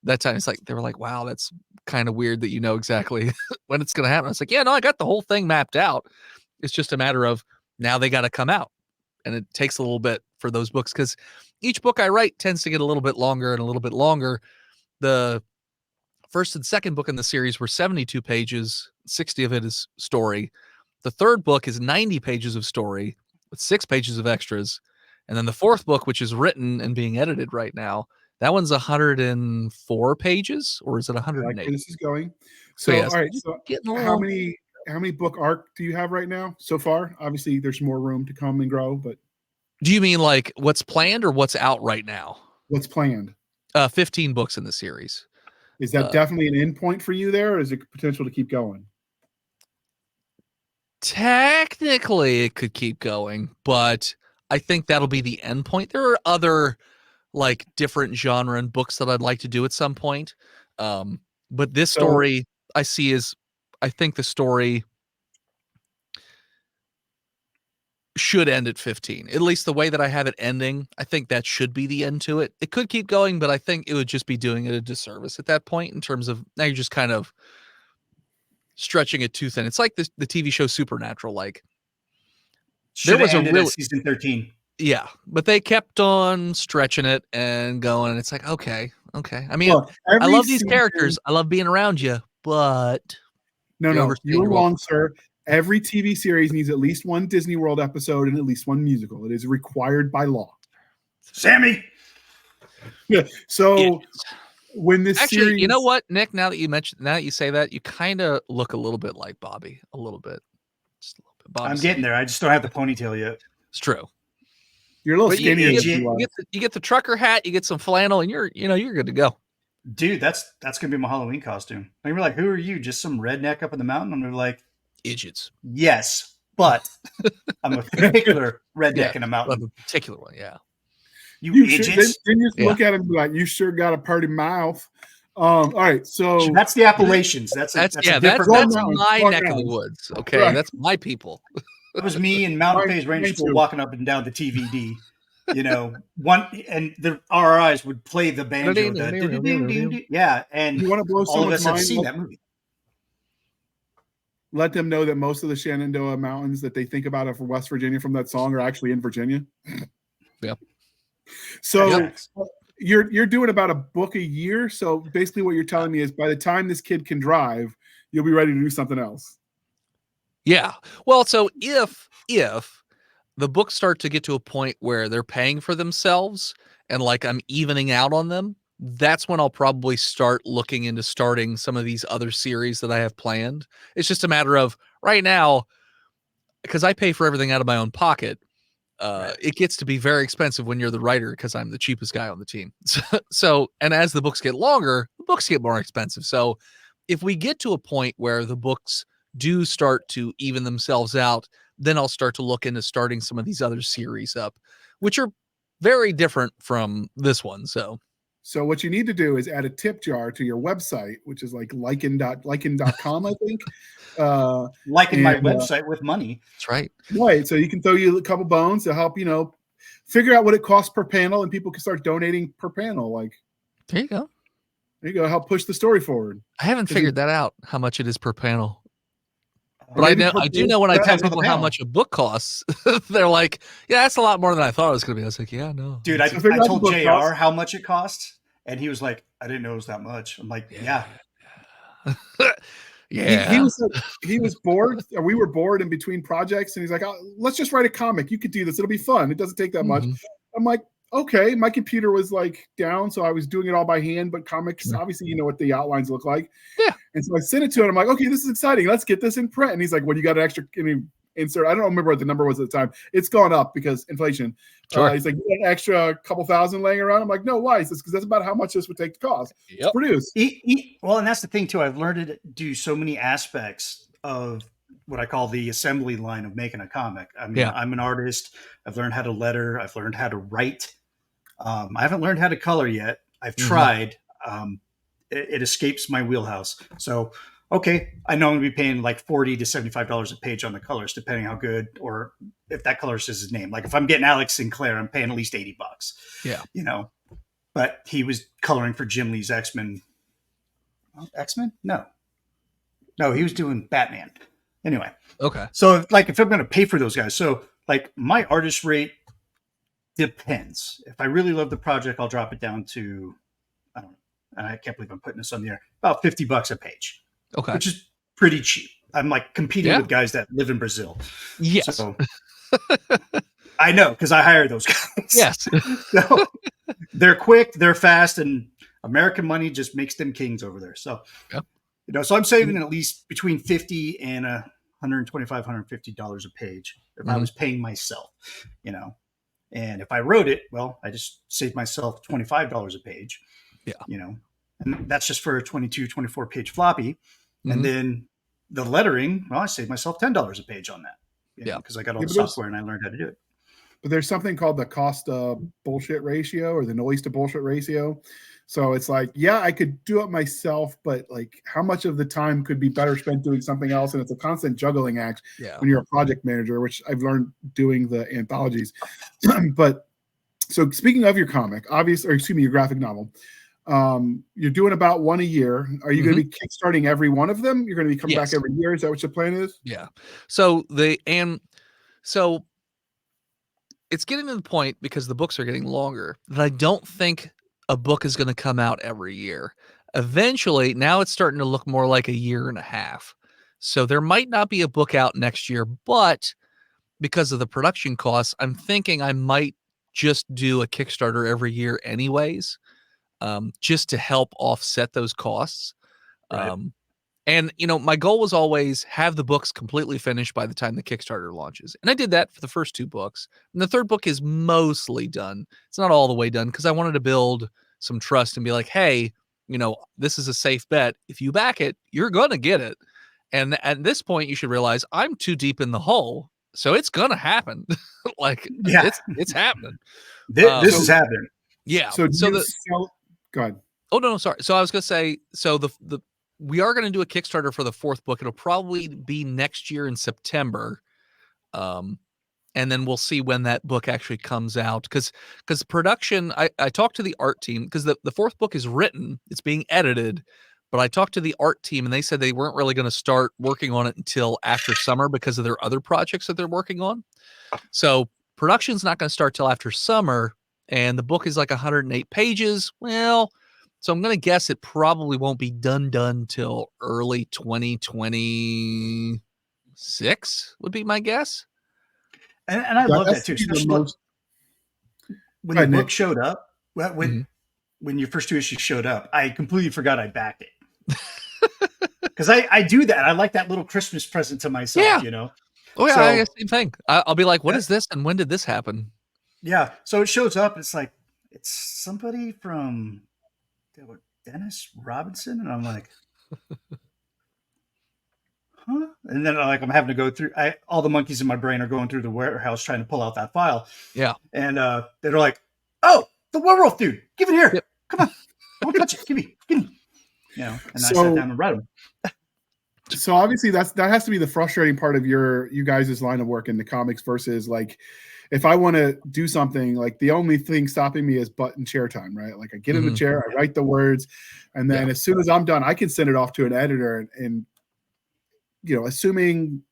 that time it's like, they were like, wow, that's kind of weird that you know exactly when it's going to happen. I was like, yeah, no, I got the whole thing mapped out. It's just a matter of now they got to come out, and it takes a little bit for those books, because each book I write tends to get a little bit longer and a little bit longer. The first and second book in the series were 72 pages, 60 of it is story. The third book is 90 pages of story with 6 pages of extras. And then the fourth book, which is written and being edited right now, that one's 104 pages, or is it 108? I like where this is going. So, yes, all right. So, how many book arc do you have right now so far? Obviously, there's more room to come and grow, but do you mean like what's planned or what's out right now? What's planned? 15 books in the series. Is that definitely an end point for you there, or is it potential to keep going? Technically, it could keep going, but I think that'll be the end point. There are other like different genre and books that I'd like to do at some point. But this story I see is, I think the story should end at 15. At least the way that I have it ending, I think that should be the end to it. It could keep going, but I think it would just be doing it a disservice at that point, in terms of now you're just kind of stretching it too thin. It's like the TV show Supernatural. Like, there was a real season 13. Yeah, but they kept on stretching it and going, and it's like, okay. I mean, I love these characters. I love being around you, but no, you're wrong, sir. Every TV series needs at least one Disney World episode and at least one musical. It is required by law. Sammy. Yeah. So when this series, you know what, Nick? Now that you say that, you kind of look a little bit like Bobby, a little bit. Just a little bit. Bobby, I'm getting there. I just don't have the ponytail yet. It's true. You're a little skinny. You get the trucker hat, you get some flannel, and you're good to go. Dude, that's gonna be my Halloween costume. And we're like, who are you? Just some redneck up in the mountain? And we're like, idiots. Yes, but I'm a particular redneck in a mountain. A particular one, yeah. You idiots. Then you just look at him and be like, you sure got a pretty mouth. All right, so that's the Appalachians. That's my neck of the woods. Okay, right. That's my people. It was me and Mountain Phase Ranger School walking up and down the TVD. You know, the RRIs would play the banjo. Yeah, and you want to blow all of us have seen that movie. Let them know that most of the Shenandoah Mountains that they think about are from West Virginia from that song are actually in Virginia. Yeah. So you're doing about a book a year. So basically what you're telling me is by the time this kid can drive, you'll be ready to do something else. Yeah. Well, so if the books start to get to a point where they're paying for themselves and like I'm evening out on them, that's when I'll probably start looking into starting some of these other series that I have planned. It's just a matter of right now, because I pay for everything out of my own pocket. It gets to be very expensive when you're the writer, because I'm the cheapest guy on the team. So, and as the books get longer, the books get more expensive. So if we get to a point where the books do start to even themselves out, then I'll start to look into starting some of these other series up, which are very different from this one. So So what you need to do is add a tip jar to your website, which is like Lycan.com, I think. Liking my website with money. That's right. Right. So you can throw you a couple bones to help, figure out what it costs per panel, and people can start donating per panel. Like, there you go. There you go. Help push the story forward. I haven't figured that out, how much it is per panel. But Maybe I do know when I tell people how much a book costs, they're like, yeah, that's a lot more than I thought it was going to be. I was like, yeah, no. Dude, I told JR how much it costs, and he was like, I didn't know it was that much. I'm like, yeah. Yeah. He was bored, or we were bored in between projects, and he's like, let's just write a comic. You could do this. It'll be fun. It doesn't take that much. I'm like, okay. My computer was like down, so I was doing it all by hand, but comics, obviously, you know what the outlines look like. Yeah. And so I sent it to him. I'm like, okay, this is exciting. Let's get this in print. And he's like, well, you got an extra insert. I don't remember what the number was at the time. It's gone up because inflation. Sure. He's like, you got an extra couple thousand laying around. I'm like, no, why? He says, because that's about how much this would take to cost. Yep. Produce. Well, and that's the thing too. I've learned to do so many aspects of what I call the assembly line of making a comic. I mean, I'm an artist. I've learned how to letter. I've learned how to write. I haven't learned how to color yet. I've tried. It escapes my wheelhouse. So, okay, I know I'm going to be paying like $40 to $75 a page on the colors, depending how good, or if that colorist is his name. Like if I'm getting Alex Sinclair, I'm paying at least $80. Yeah. But he was coloring for Jim Lee's X-Men. X-Men? No, he was doing Batman. Anyway. Okay. So like if I'm going to pay for those guys, so like my artist rate depends. If I really love the project, I'll drop it down to, I don't know, and I can't believe I'm putting this on the air, about $50 a page. Okay. Which is pretty cheap. I'm like competing with guys that live in Brazil. Yes. So, I know, because I hire those guys. Yes. So, they're quick, they're fast, and American money just makes them kings over there. So, so I'm saving at least between $50 and $125, $150 a page if I was paying myself, And if I wrote it, well, I just saved myself $25 a page. Yeah. And that's just for a 22, 24 page floppy. And then the lettering, well, I saved myself $10 a page on that. Because I got all the software and I learned how to do it. But there's something called the cost of bullshit ratio, or the noise to bullshit ratio. So it's like, I could do it myself, but like how much of the time could be better spent doing something else? And it's a constant juggling act when you're a project manager, which I've learned doing the anthologies. But so speaking of your comic, your graphic novel, you're doing about one a year. Are you going to be kickstarting every one of them? You're going to be coming back every year? Is that what your plan is? Yeah. So it's getting to the point, because the books are getting longer, that I don't think a book is going to come out every year. Eventually, now it's starting to look more like a year and a half. So there might not be a book out next year, but because of the production costs, I'm thinking I might just do a Kickstarter every year anyways, just to help offset those costs. Right. And, my goal was always have the books completely finished by the time the Kickstarter launches. And I did that for the first two books. And the third book is mostly done. It's not all the way done, because I wanted to build some trust and be like, hey, this is a safe bet. If you back it, you're going to get it. And at this point, you should realize I'm too deep in the hole. So it's going to happen. It's happening. This is happening. Yeah. So go ahead. Oh, no, sorry. So I was going to say, we are going to do a Kickstarter for the fourth book. It'll probably be next year in September. And then we'll see when that book actually comes out. Because production, I talked to the art team, because the fourth book is written, it's being edited. But I talked to the art team, and they said they weren't really going to start working on it until after summer because of their other projects that they're working on. So production's not going to start till after summer. And the book is like 108 pages. Well, so I'm going to guess it probably won't be done till early 2026 would be my guess. And I love that too. When the book showed up, when your first two issues showed up, I completely forgot I backed it. Because I do that. I like that little Christmas present to myself, Oh, yeah, I guess same thing. I'll be like, what is this? And when did this happen? Yeah. So it shows up. It's like, it's somebody from Dennis Robinson, and I'm like, huh? And then I'm having to go through. All the monkeys in my brain are going through the warehouse trying to pull out that file. Yeah. And they're like, "Oh, the werewolf dude, give it here. Yep. Come on, I won't touch it. Give me. You know, and I sat down and read them. So obviously that has to be the frustrating part of you guys' line of work in the comics versus like, if I want to do something, like the only thing stopping me is butt and chair time, right? Like I get in the chair, I write the words, and then as soon as I'm done, I can send it off to an editor and you know, assuming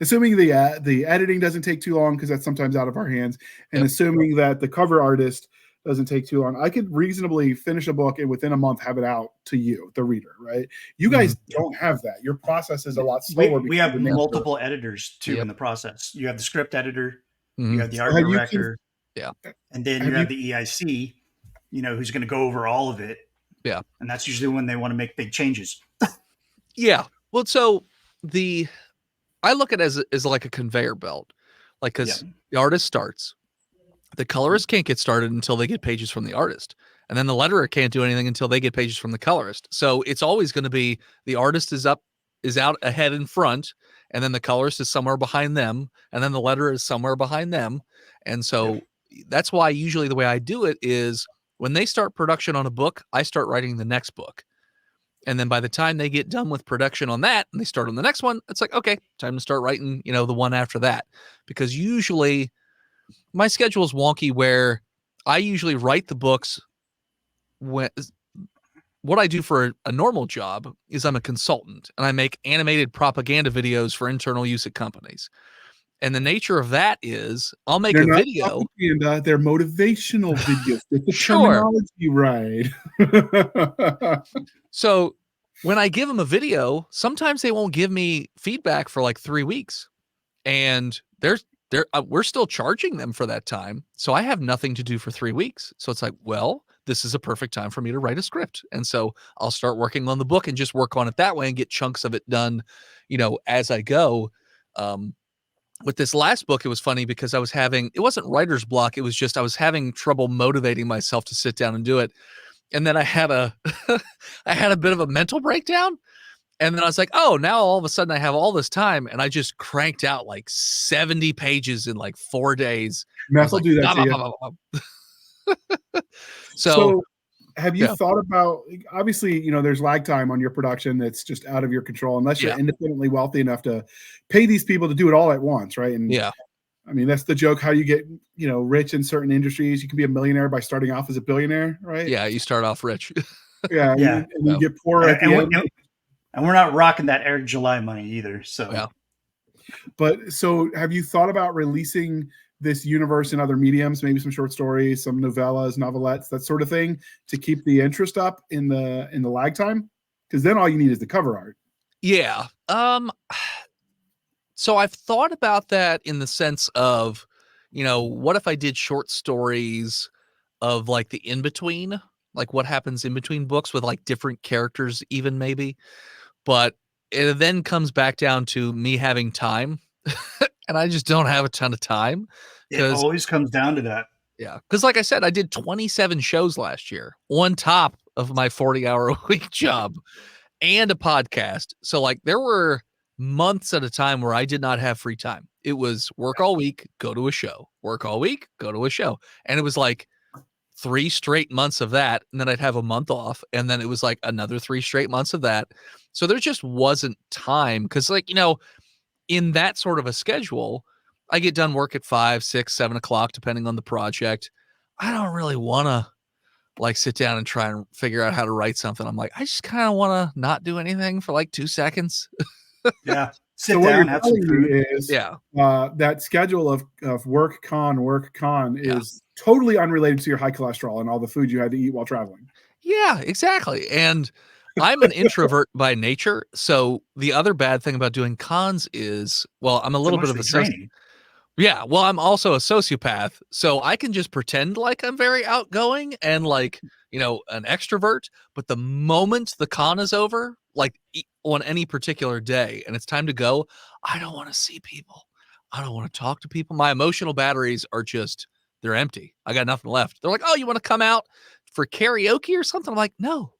the editing doesn't take too long, because that's sometimes out of our hands, and assuming that the cover artist doesn't take too long, I could reasonably finish a book and within a month have it out to you, the reader, right? You guys don't have that. Your process is a lot slower. We have multiple editors too in the process. You have the script editor, you have the art director, and then you have the EIC, you know, who's going to go over all of it. Yeah. And that's usually when they want to make big changes. Yeah. Well, so I look at it as like a conveyor belt, like, because the artist starts, the colorist can't get started until they get pages from the artist. And then the letterer can't do anything until they get pages from the colorist. So it's always going to be the artist is out ahead in front, and then the colorist is somewhere behind them, and then the letterer is somewhere behind them. And so that's why usually the way I do it is when they start production on a book, I start writing the next book. And then by the time they get done with production on that and they start on the next one, it's like, okay, time to start writing, you know, the one after that. Because usually my schedule is wonky where I usually write the books when what I do for a normal job is I'm a consultant and I make animated propaganda videos for internal use at companies. And the nature of that is I'll make a video. They're motivational videos. Get the terminology right. So when I give them a video, sometimes they won't give me feedback for like 3 weeks. And we're still charging them for that time. So I have nothing to do for 3 weeks. So it's like, well, this is a perfect time for me to write a script. And so I'll start working on the book and just work on it that way and get chunks of it done, you know, as I go. With this last book, it was funny because it wasn't writer's block. It was just, I was having trouble motivating myself to sit down and do it. And then I had a bit of a mental breakdown. And then I was like, oh, now all of a sudden I have all this time. And I just cranked out like 70 pages in like 4 days. Meth will do that to you. So have you thought about, obviously, you know, there's lag time on your production that's just out of your control, unless you're independently wealthy enough to pay these people to do it all at once, right? And I mean, that's the joke, how you get, you know, rich in certain industries. You can be a millionaire by starting off as a billionaire, right? Yeah, you start off rich. And you get poor at the end. And we're not rocking that Eric July money either. So, But so have you thought about releasing this universe in other mediums, maybe some short stories, some novellas, novelettes, that sort of thing, to keep the interest up in the lag time? Because then all you need is the cover art. Yeah. So I've thought about that in the sense of, you know, what if I did short stories of like the in-between, like what happens in between books with like different characters even maybe. But it then comes back down to me having time. And I just don't have a ton of time. It always comes down to that. Yeah. Because like I said, I did 27 shows last year on top of my 40-hour-a-week job and a podcast. So like there were months at a time where I did not have free time. It was work all week, go to a show, work all week, go to a show. And it was like 3 straight months of that. And then I'd have a month off. And then it was like another 3 straight months of that. So there just wasn't time. Because like, you know, in that sort of a schedule, I get done work at 5, 6, 7 o'clock, depending on the project. I don't really want to like sit down and try and figure out how to write something. I'm like, I just kind of want to not do anything for like 2 seconds. Yeah. Sit down, have some food. That schedule of work con is totally unrelated to your high cholesterol and all the food you had to eat while traveling. Yeah, exactly. And I'm an introvert by nature. So the other bad thing about doing cons is, well, I'm a little bit of a training. Yeah, well, I'm also a sociopath, so I can just pretend like I'm very outgoing and like, you know, an extrovert, but the moment the con is over, like on any particular day and it's time to go, I don't want to see people. I don't want to talk to people. My emotional batteries are just, they're empty. I got nothing left. They're like, oh, you want to come out for karaoke or something? I'm like, no,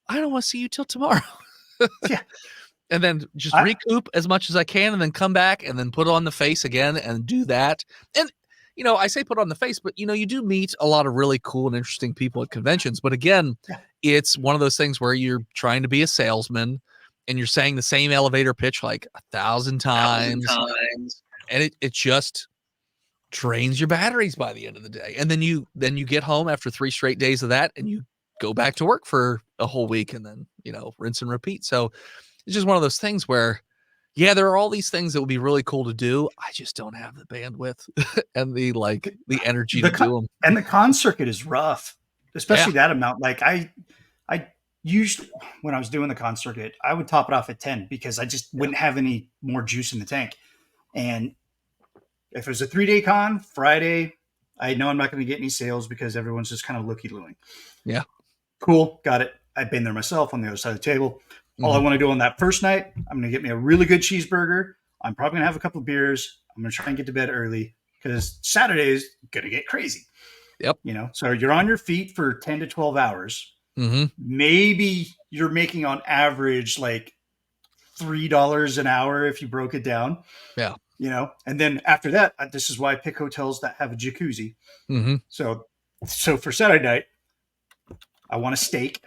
I don't want to see you till tomorrow. Yeah. And then just recoup as much as I can and then come back and then put on the face again and do that. And, I say put on the face, but you do meet a lot of really cool and interesting people at conventions. But again, it's one of those things where you're trying to be a salesman and you're saying the same elevator pitch like 1,000 times. And it just drains your batteries by the end of the day. And then you get home after 3 straight days of that and you go back to work for a whole week and then, rinse and repeat. So it's just one of those things where, yeah, there are all these things that would be really cool to do. I just don't have the bandwidth and the energy to do them. And the con circuit is rough, especially that amount. Like I usually, when I was doing the con circuit, I would top it off at 10 because I just wouldn't have any more juice in the tank. And if it was a 3-day con, Friday, I know I'm not going to get any sales because everyone's just kind of looky-looing. Yeah. Cool. Got it. I've been there myself on the other side of the table. All I want to do on that first night, I'm going to get me a really good cheeseburger. I'm probably going to have a couple of beers. I'm going to try and get to bed early because Saturday is going to get crazy. Yep. So you're on your feet for 10 to 12 hours. Mm-hmm. Maybe you're making on average like $3 an hour if you broke it down. Yeah. And then after that, this is why I pick hotels that have a jacuzzi. Mm-hmm. So for Saturday night, I want a steak.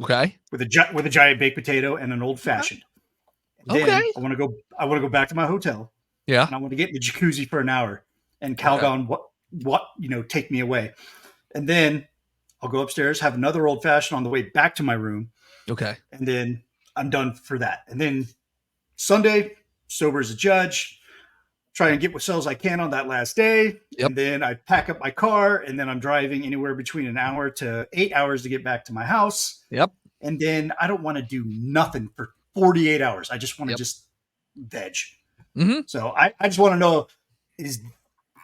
Okay. With a giant baked potato and an old fashioned. Then I want to go back to my hotel. Yeah. And I want to get in the jacuzzi for an hour and Calgon what take me away. And then I'll go upstairs, have another old fashioned on the way back to my room. Okay. And then I'm done for that. And then Sunday, sober as a judge, try and get what sales I can on that last day. Yep. And then I pack up my car and then I'm driving anywhere between an hour to 8 hours to get back to my house. Yep. And then I don't want to do nothing for 48 hours. I just want to just veg. Mm-hmm. So I just want to know, is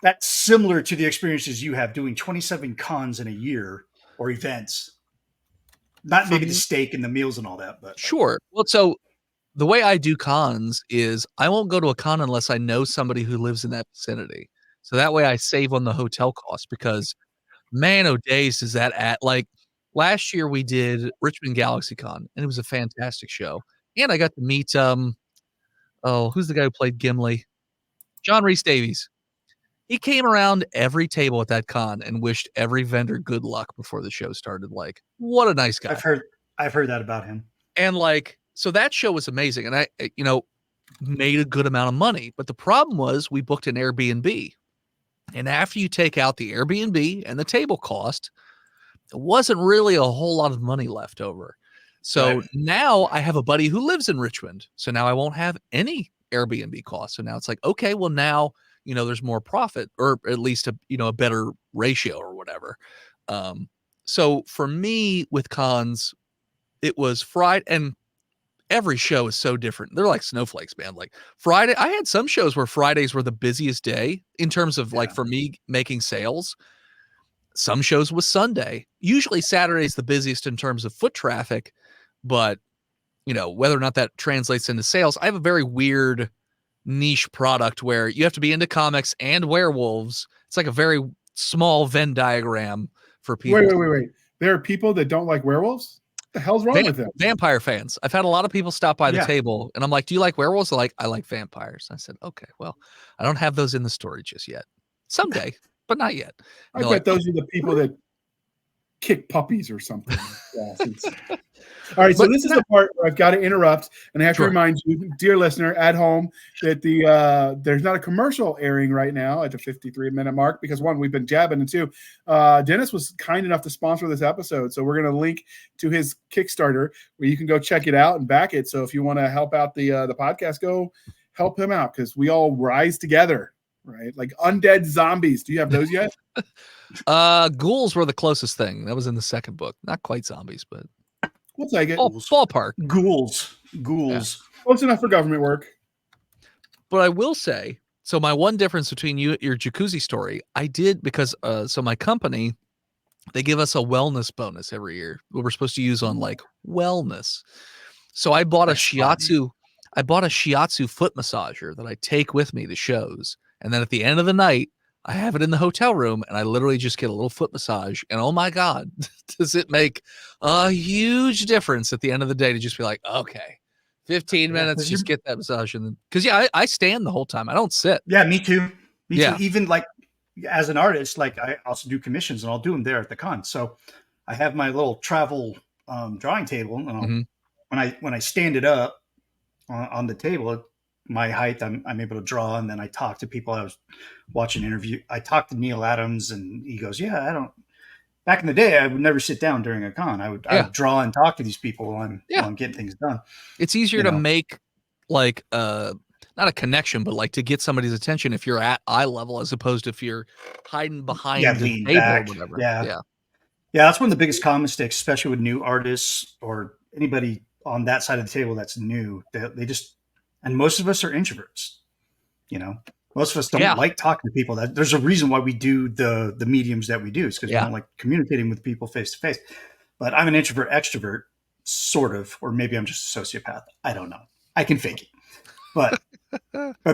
that similar to the experiences you have doing 27 cons in a year or events? Not maybe the steak and the meals and all that, but sure. Well, so the way I do cons is I won't go to a con unless I know somebody who lives in that vicinity. So that way I save on the hotel cost because, man, oh days does that like last year we did Richmond Galaxy Con and it was a fantastic show. And I got to meet, who's the guy who played Gimli? John Rhys Davies. He came around every table at that con and wished every vendor good luck before the show started. Like, what a nice guy. I've heard that about him. And so that show was amazing. And I, made a good amount of money. But the problem was we booked an Airbnb. And after you take out the Airbnb and the table cost, it wasn't really a whole lot of money left over. So now I have a buddy who lives in Richmond. So now I won't have any Airbnb costs. So now it's like, okay, well now, there's more profit or at least a better ratio or whatever. So for me with cons, it was Friday, and every show is so different. They're like snowflakes, man. Like Friday, I had some shows where Fridays were the busiest day in terms of for me making sales. Some shows was Sunday. Usually Saturday's the busiest in terms of foot traffic, but whether or not that translates into sales, I have a very weird niche product where you have to be into comics and werewolves. It's like a very small Venn diagram for people. Wait. There are people that don't like werewolves? What the hell's wrong with them? Vampire fans. I've had a lot of people stop by the table and I'm like, do you like werewolves? They're like, I like vampires. I said, okay, well, I don't have those in the story just yet. Someday, but not yet. I bet those are the people that kick puppies or something. All right, so this is the part where I've got to interrupt, and I have to remind you, dear listener at home, that there's not a commercial airing right now at the 53-minute mark because, one, we've been jabbing, and two, Dennis was kind enough to sponsor this episode, so we're going to link to his Kickstarter where you can go check it out and back it. So if you want to help out the podcast, go help him out because we all rise together, right? Like undead zombies. Do you have those yet? Ghouls were the closest thing. That was in the second book. Not quite zombies, but we'll take it. Ballpark. Ghouls. Yeah. Close enough for government work. But I will say, so my one difference between your jacuzzi story, I did because so my company, they give us a wellness bonus every year. What we're supposed to use on wellness. So I bought a shiatsu. I bought a shiatsu foot massager that I take with me to shows, and then at the end of the night, I have it in the hotel room and I literally just get a little foot massage. And oh my God, does it make a huge difference at the end of the day to just be like, okay, 15 minutes, just get that massage. And then, because I stand the whole time. I don't sit. Yeah, me too. Me too. Even as an artist, like I also do commissions, and I'll do them there at the con. So I have my little travel drawing table, and when I stand it up on the table, my height, I'm able to draw, and then I talk to people. I was watching an interview. I talked to Neil Adams, and he goes, "Yeah, I don't." Back in the day, I would never sit down during a con. I would draw and talk to these people while I'm getting things done. It's easier to make like not a connection, but like to get somebody's attention if you're at eye level, as opposed to if you're hiding behind the table or whatever. Yeah, that's one of the biggest common mistakes, especially with new artists or anybody on that side of the table that's new. They just, and most of us are introverts. Most of us don't like talking to people. There's a reason why we do the mediums that we do. It's because we don't like communicating with people face to face. But I'm an introvert extrovert, sort of, or maybe I'm just a sociopath. I don't know. I can fake it. But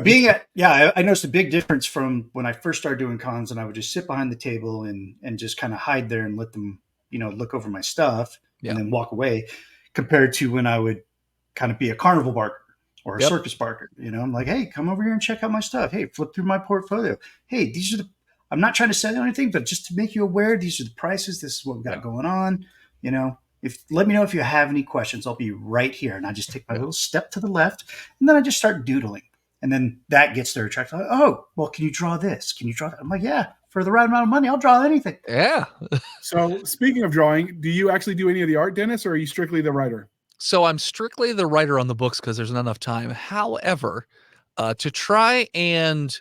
being I noticed a big difference from when I first started doing cons, and I would just sit behind the table and just kind of hide there and let them, look over my stuff and then walk away, compared to when I would kind of be a carnival barker or a circus barker. I'm like, hey, come over here and check out my stuff. Hey, flip through my portfolio. Hey, I'm not trying to sell you anything, but just to make you aware, these are the prices. This is what we got going on. Let me know if you have any questions. I'll be right here. And I just take my little step to the left, and then I just start doodling. And then that gets their attention. Like, oh, well, can you draw this? Can you draw that? I'm like, yeah, for the right amount of money, I'll draw anything. Yeah. So speaking of drawing, do you actually do any of the art, Dennis, or are you strictly the writer? So I'm strictly the writer on the books because there's not enough time. However, to try and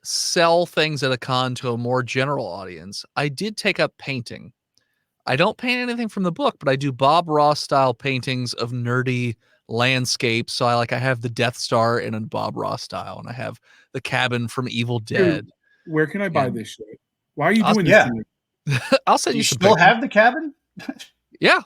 sell things at a con to a more general audience, I did take up painting. I don't paint anything from the book, but I do Bob Ross style paintings of nerdy landscapes. So I have the Death Star in a Bob Ross style, and I have the cabin from Evil Dead. Dude, where can I buy this shit? Why are you doing this to me? I'll send you You some still pictures. have the cabin? Yeah.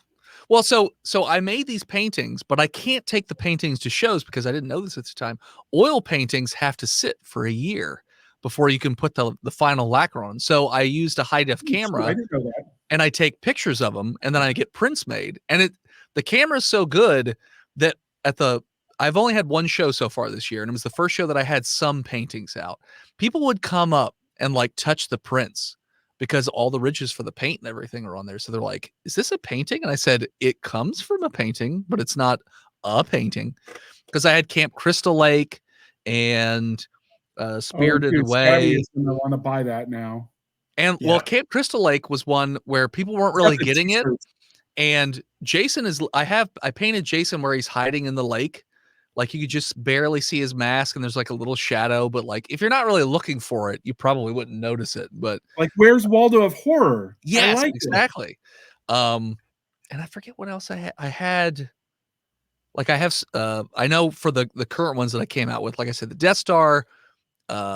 Well, so I made these paintings, but I can't take the paintings to shows because I didn't know this at the time. Oil paintings have to sit for a year before you can put the final lacquer on. So I used a high def camera. I didn't know that. And I take pictures of them, and then I get prints made. And the camera's so good that I've only had one show so far this year, and it was the first show that I had some paintings out. People would come up and like touch the prints because all the ridges for the paint and everything are on there. So they're like, "Is this a painting?" And I said, "It comes from a painting, but it's not a painting." Because I had Camp Crystal Lake and Spirited Away. Stabby is gonna want to buy that now. And well, Camp Crystal Lake was one where people weren't really getting it. And Jason I painted Jason where he's hiding in the lake. Like you could just barely see his mask and there's like a little shadow, but like if you're not really looking for it, you probably wouldn't notice it. But like Where's Waldo of Horror? Yes, exactly. And I forget what else I had. I know for the current ones that I came out with, like I said, the Death Star,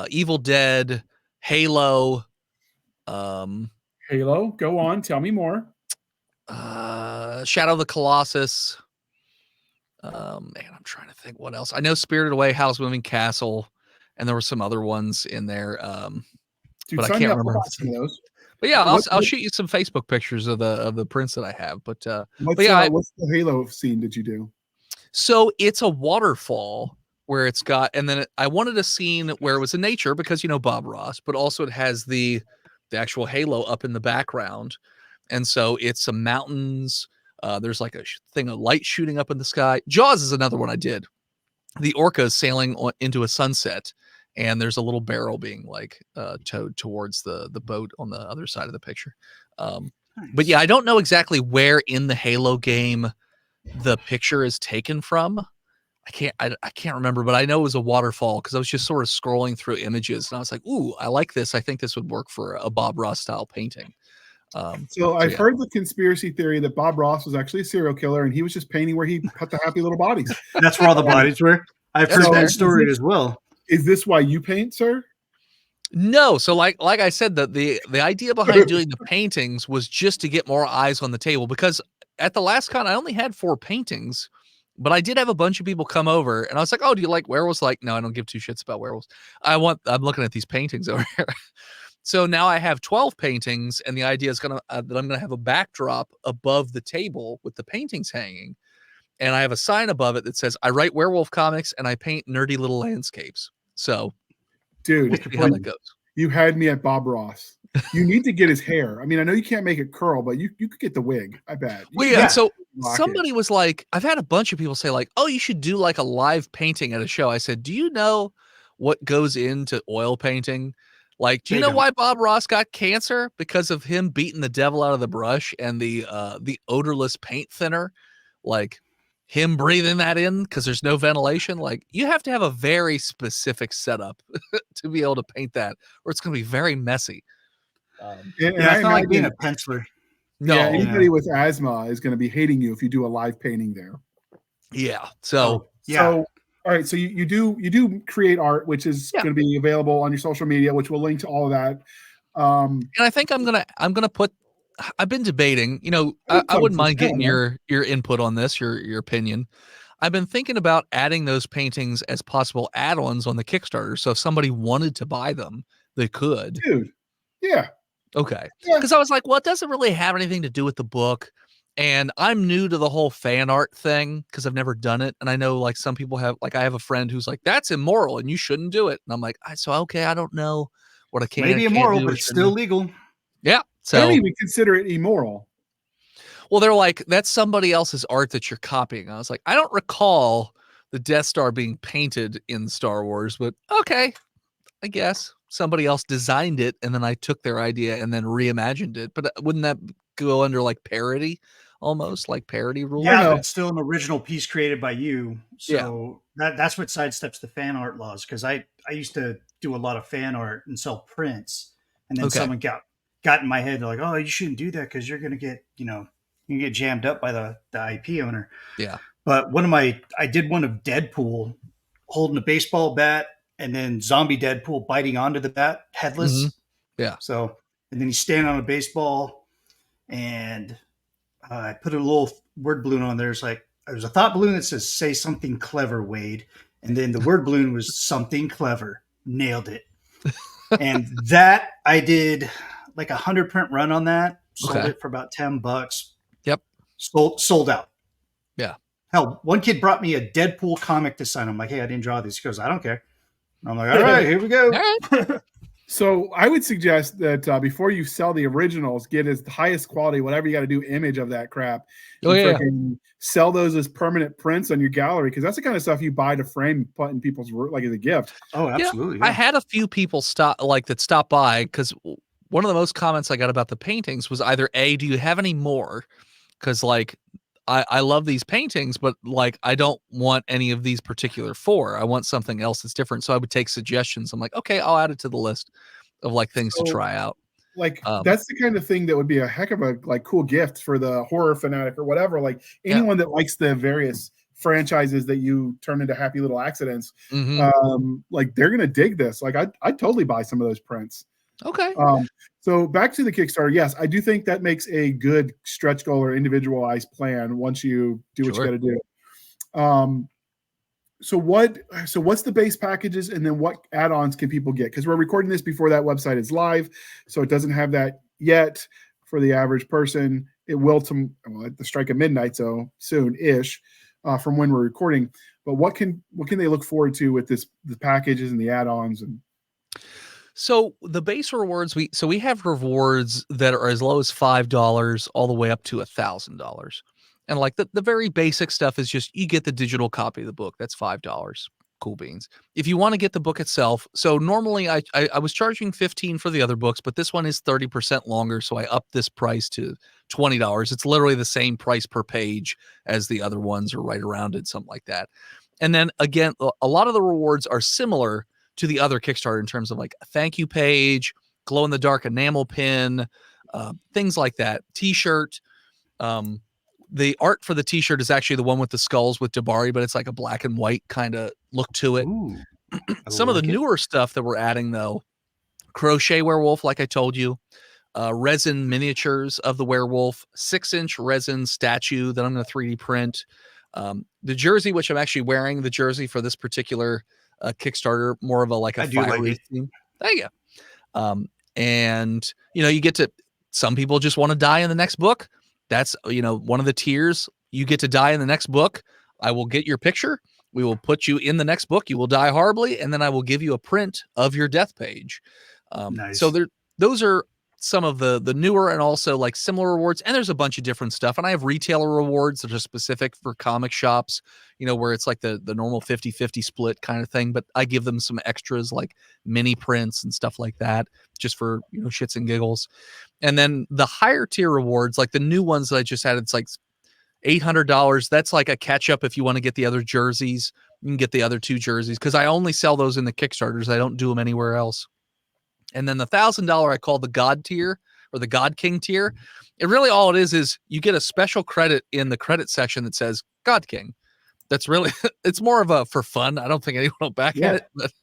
Evil Dead, Halo. Halo, go on, tell me more. Shadow of the Colossus. Man, I'm trying to think what else. I know Spirited Away, House Moving Castle, and there were some other ones in there. Dude, but I can't remember some of those. But yeah, I'll shoot you some Facebook pictures of the prints that I have. But what's the Halo scene did you do? So it's a waterfall where it's got, and then I wanted a scene where it was in nature because Bob Ross, but also it has the actual halo up in the background. And so it's some mountains. There's like a thing of light shooting up in the sky. Jaws is another one I did. The orcas sailing into a sunset, and there's a little barrel being like towed towards the boat on the other side of the picture. Nice. But yeah, I don't know exactly where in the Halo game the picture is taken from. I can't remember, but I know it was a waterfall because I was just sort of scrolling through images and I was like, ooh, I like this. I think this would work for a Bob Ross style painting. So I've heard the conspiracy theory that Bob Ross was actually a serial killer and he was just painting where he put the happy little bodies. That's where all the bodies were. I've heard that story as well. Is this why you paint, sir? No. So like I said, the idea behind doing the paintings was just to get more eyes on the table, because at the last con I only had 4 paintings. But I did have a bunch of people come over, and I was like, "Oh, do you like werewolves?" Like, no, I don't give 2 shits about werewolves. I'm looking at these paintings over here. So now I have 12 paintings, and the idea is that I'm gonna have a backdrop above the table with the paintings hanging, and I have a sign above it that says, "I write werewolf comics and I paint nerdy little landscapes." So, dude, we'll see how that goes. You had me at Bob Ross. You need to get his hair. I mean, I know you can't make it curl, but you could get the wig. I bet. Well, yeah. So Rock somebody was like, I've had a bunch of people say like, oh, you should do like a live painting at a show. I said, do you know what goes into oil painting? Like, do you They know don't. why Bob Ross got cancer? Because of him beating the devil out of the brush and the odorless paint thinner, like him breathing that in because there's no ventilation. Like, you have to have a very specific setup to be able to paint that, or it's going to be very messy. And Yeah, I it's not like being imagine, a penciler. No, yeah, yeah. anybody with asthma is going to be hating you if you do a live painting there. So Yeah. So, all right. So you do create art, which is Yeah. going to be available on your social media, which we'll link to all of that. and I think I'm gonna put. I've been debating. You know, I wouldn't mind getting your input on this, your opinion. I've been thinking about adding those paintings as possible add-ons on the Kickstarter. So if somebody wanted to buy them, they could. Dude. Yeah. Okay. Yeah. Because I was like, well, it doesn't really have anything to do with the book. And I'm new to the whole fan art thing because I've never done it. And I know like some people have, like I have a friend who's like, that's immoral and you shouldn't do it. And I'm like, okay, I don't know what I can Maybe can't immoral, do but or it's shouldn't still do. legal. Yeah. I don't So even consider it immoral. well, they're like, that's somebody else's art that you're copying. I was like, I don't recall the Death Star being painted in Star Wars, but okay, I guess somebody else designed it and then I took their idea and then reimagined it. But wouldn't that go under like parody, almost like parody rules? Yeah, know. but it's still an original piece created by you. So that's what sidesteps the fan art laws. Because I used to do a lot of fan art and sell prints, and then Okay. someone got in my head. They're like, "Oh, you shouldn't do that because you're gonna get you get jammed up by the IP owner." Yeah. But I did one of Deadpool holding a baseball bat, and then zombie Deadpool biting onto the bat, headless. Mhm. Yeah. So, and then he's standing on a baseball, and I put a little word balloon on there. It's like there's a thought balloon that says "Say something clever, Wade," and then the word balloon was something clever. Nailed it. And that I did like 100 print run on that. Sold Okay. it for about $10. Yep. Sold out. Yeah. Hell, one kid brought me a Deadpool comic to sign. I'm like, hey, I didn't draw these. He goes, I don't care. I'm like, all right, here we go. All right. So I would suggest that before you sell the originals, get as the highest quality, whatever you got to do, image of that crap. Oh, and yeah. freaking sell those as permanent prints on your gallery because that's the kind of stuff you buy to frame, put in people's like as a gift. Oh, absolutely. I had a few people stop by because one of the most comments I got about the paintings was either A, do you have any more? Because like I love these paintings, but like I don't want any of these particular four. I want something else that's different. So I would take suggestions. I'm like, okay, I'll add it to the list of like things to try out. Like that's the kind of thing that would be a heck of a like cool gift for the horror fanatic or whatever. Like anyone that likes the various franchises that you turn into happy little accidents, like they're gonna dig this. Like I'd totally buy some of those prints. Okay. So back to the Kickstarter. Yes, I do think that makes a good stretch goal or individualized plan once you do what you got to do. So what's the base packages and then what add-ons can people get? Because we're recording this before that website is live, so it doesn't have that yet for the average person. It will at the strike of midnight, so soon-ish from when we're recording. But what can they look forward to with the packages and the add-ons and So the base rewards, we have rewards that are as low as $5 all the way up to $1,000. And like the very basic stuff is just you get the digital copy of the book. That's $5. Cool beans. If you want to get the book itself, so normally I was charging $15 for the other books, but this one is 30% longer, so I upped this price to $20. It's literally the same price per page as the other ones, or right around it, something like that. And then again, a lot of the rewards are similar to the other Kickstarter in terms of like a thank you page, glow in the dark enamel pin, things like that. T-shirt. The art for the T-shirt is actually the one with the skulls with Jabari, but it's like a black and white kind of look to it. Ooh, Some of the newer stuff that we're adding though, crochet werewolf, like I told you, resin miniatures of the werewolf, 6-inch resin statue that I'm going to 3D print. The jersey, which I'm actually wearing the jersey for this particular Kickstarter, more of a fiery theme. There you go. And you get to, some people just want to die in the next book. That's one of the tiers. You get to die in the next book. I will get your picture. We will put you in the next book. You will die horribly, and then I will give you a print of your death page. Nice. So those are some of the newer and also like similar rewards, and there's a bunch of different stuff. And I have retailer rewards that are specific for comic shops, where it's like the normal 50-50 split kind of thing, but I give them some extras like mini prints and stuff like that, just for shits and giggles. And then the higher tier rewards, like the new ones that I just added, it's like $800. That's like a catch up if you want to get the other jerseys. You can get the other 2 jerseys because I only sell those in the Kickstarters. I don't do them anywhere else. And then the $1,000 I call the God tier or the God King tier. It really all it is you get a special credit in the credit section that says God King. That's really, it's more of a for fun. I don't think anyone will back at it,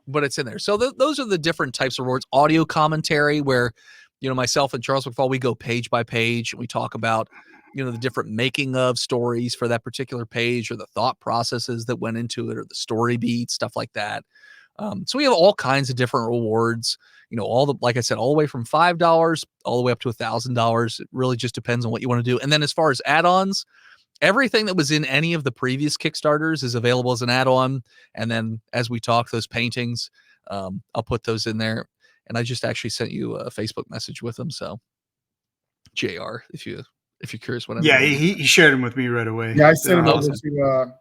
but it's in there. So those are the different types of rewards. Audio commentary where, myself and Charles McFall, we go page by page and we talk about, the different making of stories for that particular page or the thought processes that went into it or the story beats, stuff like that. So we have all kinds of different rewards, like I said, all the way from $5 all the way up to $1,000. It really just depends on what you want to do. And then as far as add-ons, everything that was in any of the previous Kickstarters is available as an add-on. And then as we talk, those paintings, I'll put those in there. And I just actually sent you a Facebook message with them. So JR, if you're curious what I'm doing. He shared them with me right away. Yeah, I sent them over to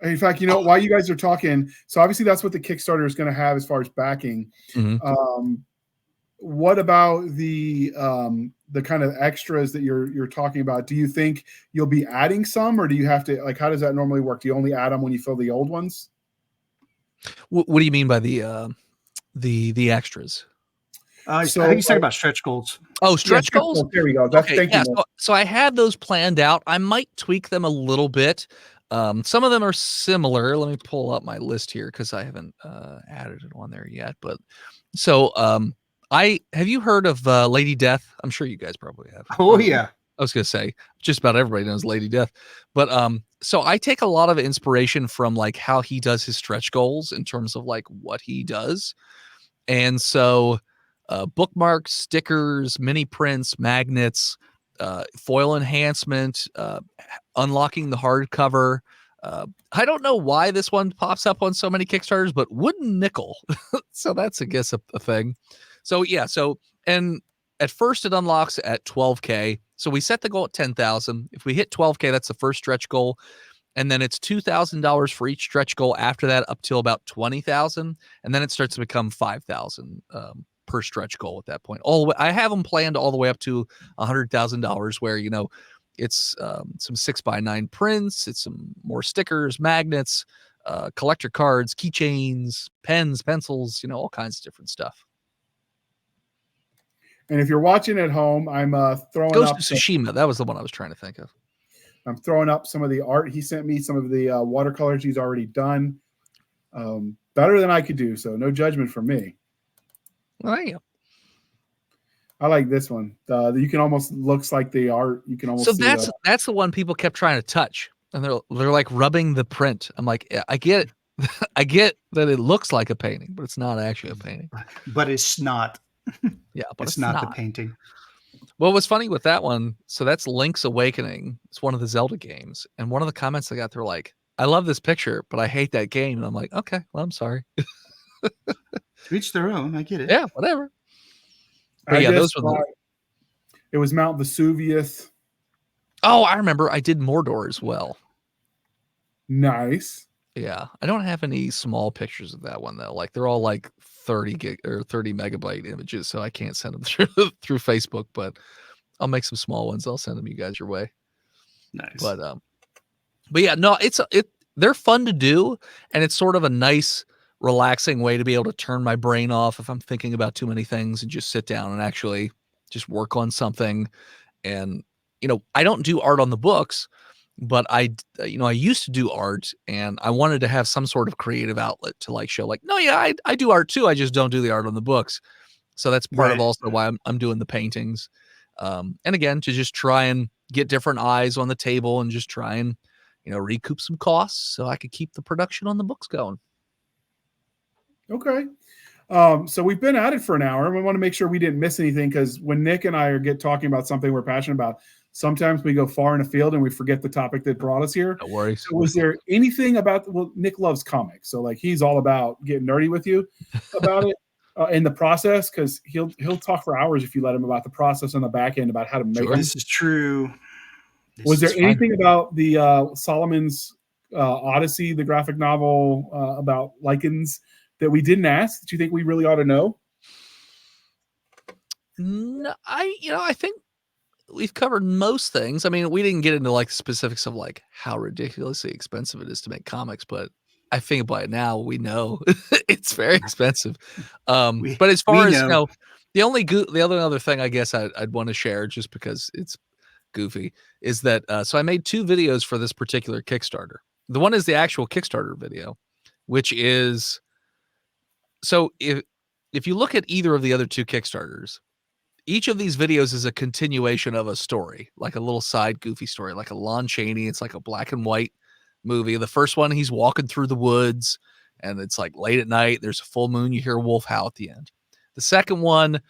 in fact, while you guys are talking, so obviously that's what the Kickstarter is going to have as far as backing. Mm-hmm. What about the kind of extras that you're talking about? Do you think you'll be adding some, or do you have to, like, how does that normally work? Do you only add them when you fill the old ones? What do you mean by the extras? I think he's talking about stretch goals. Oh, stretch goals? There we go. Thank you. So I have those planned out. I might tweak them a little bit. Some of them are similar. Let me pull up my list here because I haven't added it on there yet. But so have you heard of Lady Death? I'm sure you guys probably have. Oh yeah. I was gonna say just about everybody knows Lady Death. But so I take a lot of inspiration from like how he does his stretch goals in terms of like what he does. And so bookmarks, stickers, mini prints, magnets, foil enhancement, unlocking the hardcover. I don't know why this one pops up on so many Kickstarters, but wooden nickel. So that's, I guess, a thing. So yeah. And at first it unlocks at 12K. So we set the goal at 10,000. If we hit 12K, that's the first stretch goal. And then it's $2,000 for each stretch goal after that up till about 20,000. And then it starts to become 5,000 per stretch goal at that point. I have them planned all the way up to $100,000 where, it's some 6x9 prints, it's some more stickers, magnets, collector cards, keychains, pens, pencils, all kinds of different stuff. And if you're watching at home, I'm throwing Ghost up of Tsushima. That was the one I was trying to think of. I'm throwing up some of the art he sent me, some of the watercolors he's already done. Better than I could do, so no judgment from me. Well, yeah. I like this one. You can almost looks like the art. You can almost. So see that's the one people kept trying to touch, and they're like rubbing the print. I'm like, yeah, I get it. I get that it looks like a painting, but it's not actually a painting. But it's not. Yeah, but it's not the painting. Well, what's funny with that one? So that's Link's Awakening. It's one of the Zelda games, and one of the comments I got, they're like, "I love this picture, but I hate that game." And I'm like, "Okay, well, I'm sorry." To each their own. I get it. Yeah, whatever. But yeah, those were it was Mount Vesuvius. Oh, I remember. I did Mordor as well. Nice. Yeah, I don't have any small pictures of that one though. Like they're all like 30 gig or 30 megabyte images, so I can't send them through Facebook. But I'll make some small ones. I'll send them you guys your way. Nice. But yeah, no, they're fun to do, and it's sort of a nice, relaxing way to be able to turn my brain off if I'm thinking about too many things and just sit down and actually just work on something. And I don't do art on the books, but I used to do art, and I wanted to have some sort of creative outlet to like show like, no, yeah, I do art too. I just don't do the art on the books. So that's part of also why I'm doing the paintings. And again, to just try and get different eyes on the table and just try and, recoup some costs so I could keep the production on the books going. Okay. So we've been at it for an hour. We want to make sure we didn't miss anything, because when Nick and I get talking about something we're passionate about, sometimes we go far in a field and we forget the topic that brought us here. No worries. So was there anything about, Nick loves comics, so like he's all about getting nerdy with you about it. in the process, because he'll talk for hours if you let him about the process on the back end about how to make them. This is true. Was there anything about the Solomon's Odyssey, the graphic novel about Lycans, that we didn't ask that you think we really ought to know? No, I think we've covered most things. I mean, we didn't get into like specifics of like how ridiculously expensive it is to make comics, but I think by now we know it's very expensive. But as far as the other thing I guess I'd want to share, just because it's goofy, is that so I made 2 videos for this particular Kickstarter. The one is the actual Kickstarter video, which is, so if you look at either of the other 2 Kickstarters, each of these videos is a continuation of a story, like a little side goofy story, like a Lon Chaney. It's like a black and white movie. The first one, he's walking through the woods and it's like late at night. There's a full moon. You hear a wolf howl at the end. The second one,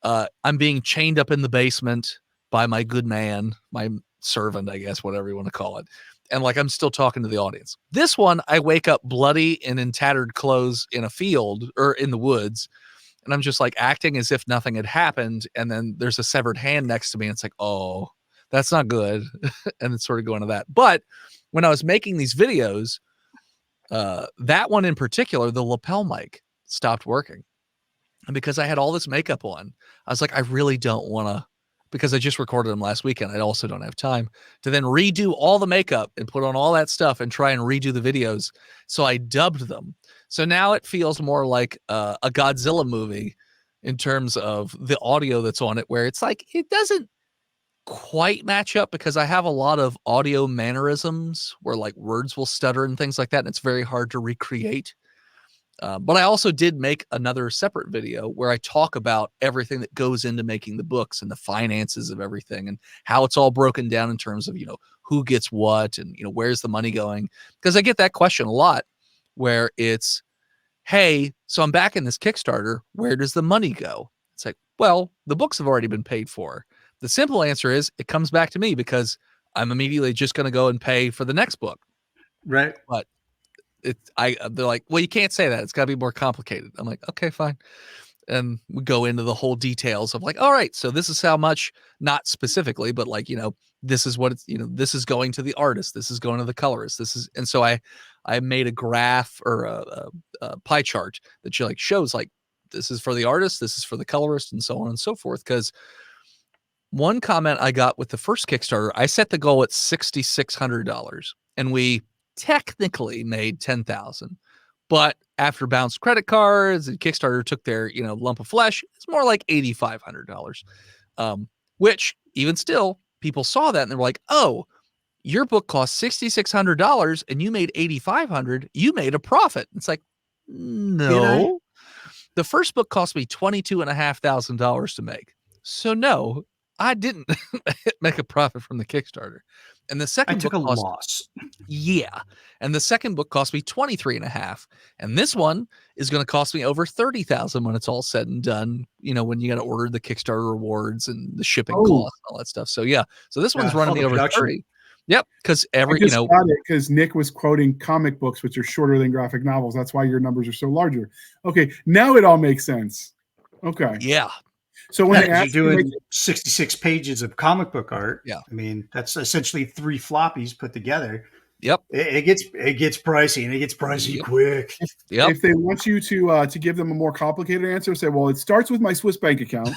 I'm being chained up in the basement by my good man, my servant, I guess, whatever you want to call it. And like, I'm still talking to the audience. This one, I wake up bloody and in tattered clothes in a field or in the woods. And I'm just like acting as if nothing had happened. And then there's a severed hand next to me. And it's like, oh, that's not good. And it's sort of going to that. But when I was making these videos, that one in particular, the lapel mic stopped working. And because I had all this makeup on, I was like, I really don't want to, because I just recorded them last weekend. I also don't have time to then redo all the makeup and put on all that stuff and try and redo the videos. So I dubbed them. So now it feels more like a Godzilla movie in terms of the audio that's on it, where it's like, it doesn't quite match up because I have a lot of audio mannerisms where like words will stutter and things like that. And it's very hard to recreate. But I also did make another separate video where I talk about everything that goes into making the books and the finances of everything and how it's all broken down in terms of, who gets what and, where's the money going? Because I get that question a lot where it's, hey, so I'm back in this Kickstarter. Where does the money go? It's like, well, the books have already been paid for. The simple answer is it comes back to me because I'm immediately just going to go and pay for the next book. Right. But they're like, well, you can't say that. It's got to be more complicated. I'm like, okay, fine. And we go into the whole details of like, all right, so this is how much, not specifically, but like, this is what it's, this is going to the artist. This is going to the colorist. And so I made a graph or a pie chart that shows like, this is for the artist, this is for the colorist, and so on and so forth. Because one comment I got with the first Kickstarter, I set the goal at $6,600 and we technically made $10,000, but after bounced credit cards and Kickstarter took their, lump of flesh, it's more like $8,500. Which even still, people saw that and they were like, oh, your book cost $6,600 and you made $8,500. You made a profit. It's like, no, the first book cost me $22,500 to make. So no, I didn't make a profit from the Kickstarter. And the second book took a loss. Yeah. And the second book cost me $23,500. And this one is going to cost me over $30,000 when it's all said and done. When you got to order the Kickstarter rewards and the shipping costs and all that stuff. So yeah. So this one's running me over 30. Yep. Because because Nick was quoting comic books, which are shorter than graphic novels. That's why your numbers are so larger. Okay. Now it all makes sense. Okay. Yeah. So when you're doing 66 pages of comic book art, I mean, that's essentially 3 floppies put together. Yep. It gets pricey, and it gets pricey quick. Yep. If they want you to give them a more complicated answer, say, well, it starts with my Swiss bank account.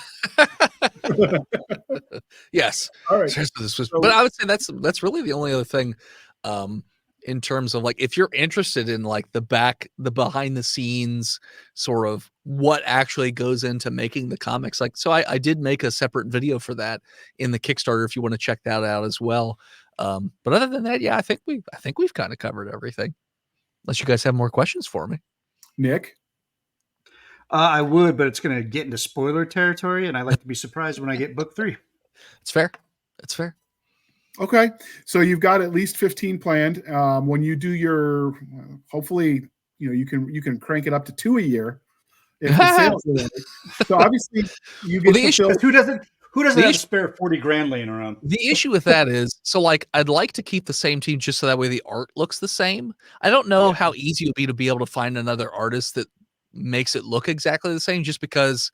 Yes. All right. But I would say that's really the only other thing in terms of like, if you're interested in like the behind the scenes sort of what actually goes into making the comics. Like, so I did make a separate video for that in the Kickstarter, if you want to check that out as well. But other than that, I think we've kind of covered everything, unless you guys have more questions for me. Nick? I would, but it's going to get into spoiler territory, and I like to be surprised when I get book 3. It's fair. It's fair. Okay. So you've got at least 15 planned. When you do your, hopefully, you can crank it up to 2 a year. If the sales are there. So obviously you get the issue is who doesn't have to spare $40,000 laying around? The issue with that is, so like, I'd like to keep the same team just so that way the art looks the same. I don't know how easy it would be to be able to find another artist that makes it look exactly the same, just because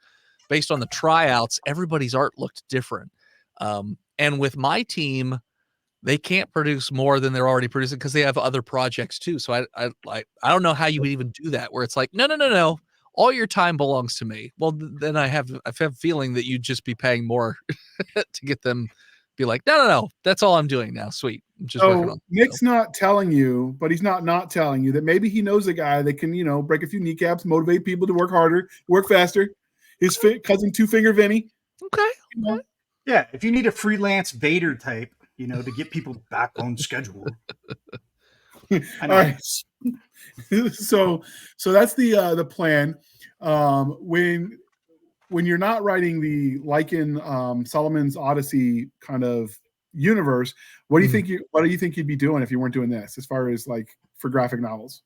based on the tryouts, everybody's art looked different. And with my team, they can't produce more than they're already producing because they have other projects too. So I don't know how you would even do that, where it's like, no, all your time belongs to me. Well, then I have a feeling that you'd just be paying more to get them be like, no, that's all I'm doing now. Sweet. I'm just working on Nick's not telling you, but he's not telling you that maybe he knows a guy that can, break a few kneecaps, motivate people to work harder, work faster. His cousin Two Finger Vinny. Okay. Yeah, if you need a freelance Vader type, to get people back on schedule. All right. So that's the plan. When you're not writing the Lycan Solomon's Odyssey kind of universe, what do you think you'd be doing if you weren't doing this, as far as like for graphic novels?